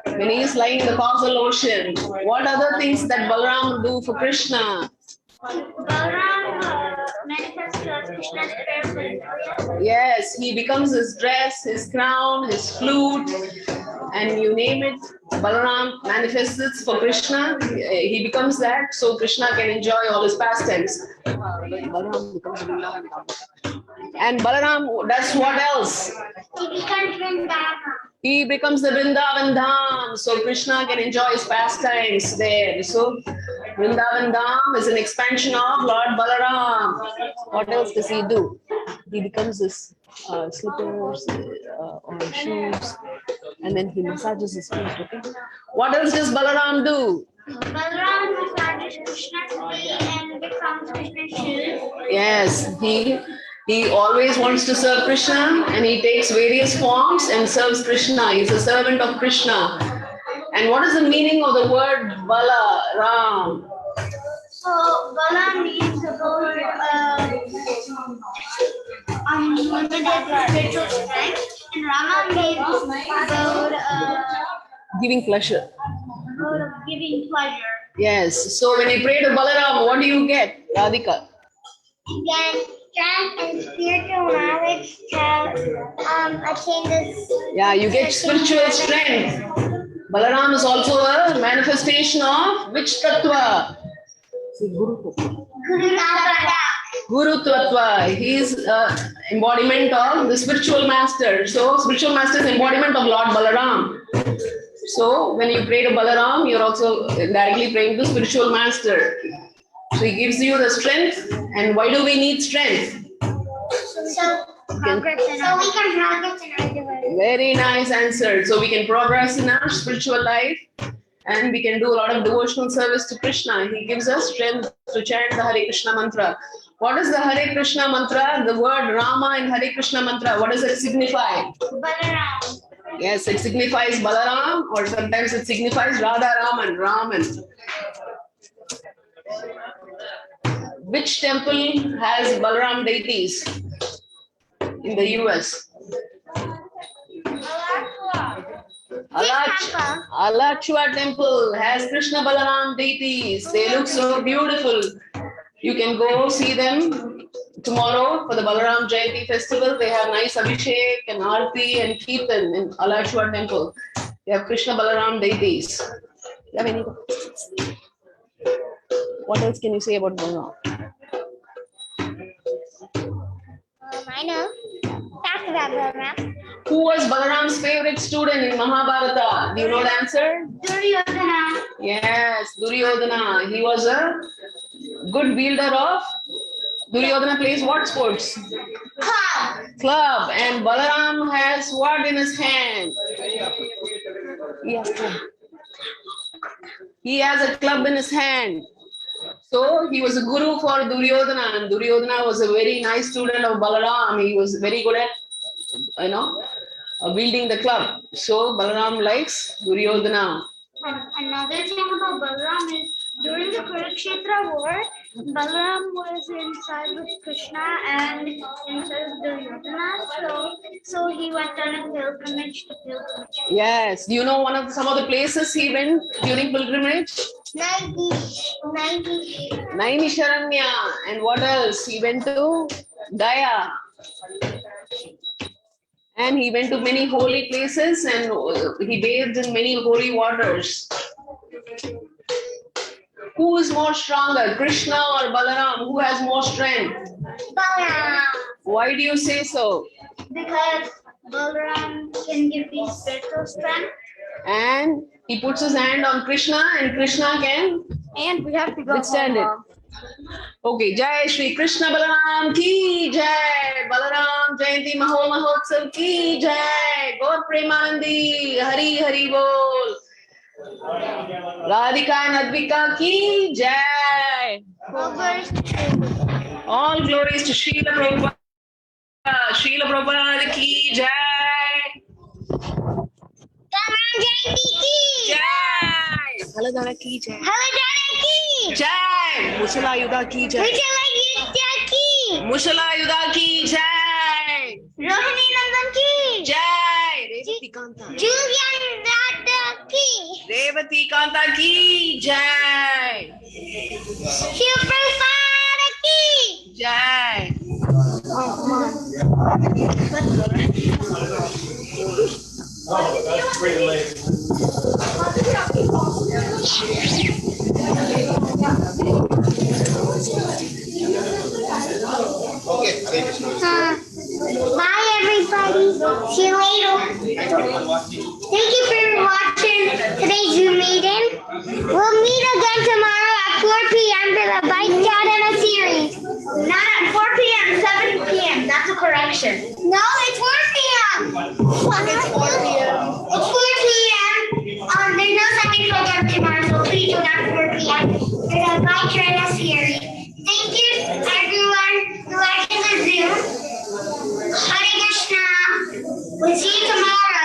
When he is lying in the causal ocean, what other things that Balaram do for Krishna? Balaram manifests Krishna's prayer. Yes, he becomes his dress, his crown, his flute, and you name it. Balaram manifests it for Krishna. He becomes that, so Krishna can enjoy all his pastimes. And Balaram does what else? He becomes Vrindavan. He becomes the Vrindavan Dham, so Krishna can enjoy his pastimes there. So Vrindavan Dham is an expansion of Lord Balaram. What else does he do? He becomes his slippers or shoes, and then he massages his feet. Okay? What else does Balaram do? Balaram massages Krishna's feet and becomes Krishna's shoes. Yes, he always wants to serve Krishna and he takes various forms and serves Krishna. He's a servant of Krishna. And what is the meaning of the word Balaram? So Bala means about unlimited spiritual strength, and Rama means about Giving pleasure. giving pleasure. Yes. So when you pray to Balaram, what do you get, Radhika? You get strength and spiritual knowledge to attain this. Yeah, you get spiritual strength. Balaram is also a manifestation of which tattva? Guru Tattva. Guru Tattva. He is embodiment of the spiritual master. So spiritual master is embodiment of Lord Balaram. So when you pray to Balaram, you're also directly praying to spiritual master. So he gives you the strength. And why do we need strength? So we can progress in our development. Very nice answer. So we can progress in our spiritual life and we can do a lot of devotional service to Krishna. He gives us strength to chant the Hare Krishna mantra. What is the Hare Krishna mantra? The word Rama in Hare Krishna mantra, what does it signify? Balaram. Yes, it signifies Balaram or sometimes it signifies Radha Raman. Which temple has Balaram deities in the US? Alachua temple has Krishna Balaram deities. They look so beautiful. You can go see them tomorrow for the Balarama Jayanti festival. They have nice Abhishek and Aarti and Kirtan in Alachua temple. They have Krishna Balaram deities. You have any? What else can you say about Balaram? I know. Talk about Balaram. Who was Balaram's favorite student in Mahabharata? Do you know the answer? Duryodhana. Yes, Duryodhana. He was a good wielder of. Duryodhana plays what sports? Club. And Balaram has what in his hand? Yes. He has a club in his hand. So he was a guru for Duryodhana, and Duryodhana was a very nice student of Balaram. He was very good at, wielding the club. So Balaram likes Duryodhana. Another thing about Balaram is during the Kurukshetra war, Balaram was inside with Krishna and inside with Duryodhana. So he went on a pilgrimage to pilgrimage. Yes. Do you know some of the places he went during pilgrimage? Naimisharanya. And what else? He went to Gaya. And he went to many holy places and he bathed in many holy waters. Who is more stronger, Krishna or Balaram? Who has more strength? Balaram. Why do you say so? Because Balaram can give me spiritual strength. And he puts his hand on Krishna and Krishna can And we have to go withstand it. Okay, Jai Shri Krishna Balaram ki Jai. Balaram Jayanti Mahotsav ki Jai. Gaur Premanandi Hari Hari Bol. Radhika and Advika ki Jai. All glories to Srila Prabhupada. Srila Prabhupada ki Jai. Balaram Jayanti ki Jai. Haladara ki Jai. Haladara ki Jai. Mushalayuda ki Jai. Mushalayuda ki Mushalayuda ki Jai. Rohini Nandan ki Jai. Revati Kanta. Julian Dada ki Revati Kanta ki Jai. Shivrasada ki Jai. Oh, that's pretty late. Bye everybody. See you later. Thank you for watching today's Zoom meeting. We'll meet again tomorrow at 4 p.m. for the Bike Chat in a series. Not at 4 p.m., 7 p.m. That's a correction. No, it's 4 p.m. It's 4 p.m. It's 4 p.m. There's no second program tomorrow, so please do not 4 p.m. For the Bike Chat in a series. Thank you, everyone who watched the Zoom. Hare Krishna. We'll see you tomorrow.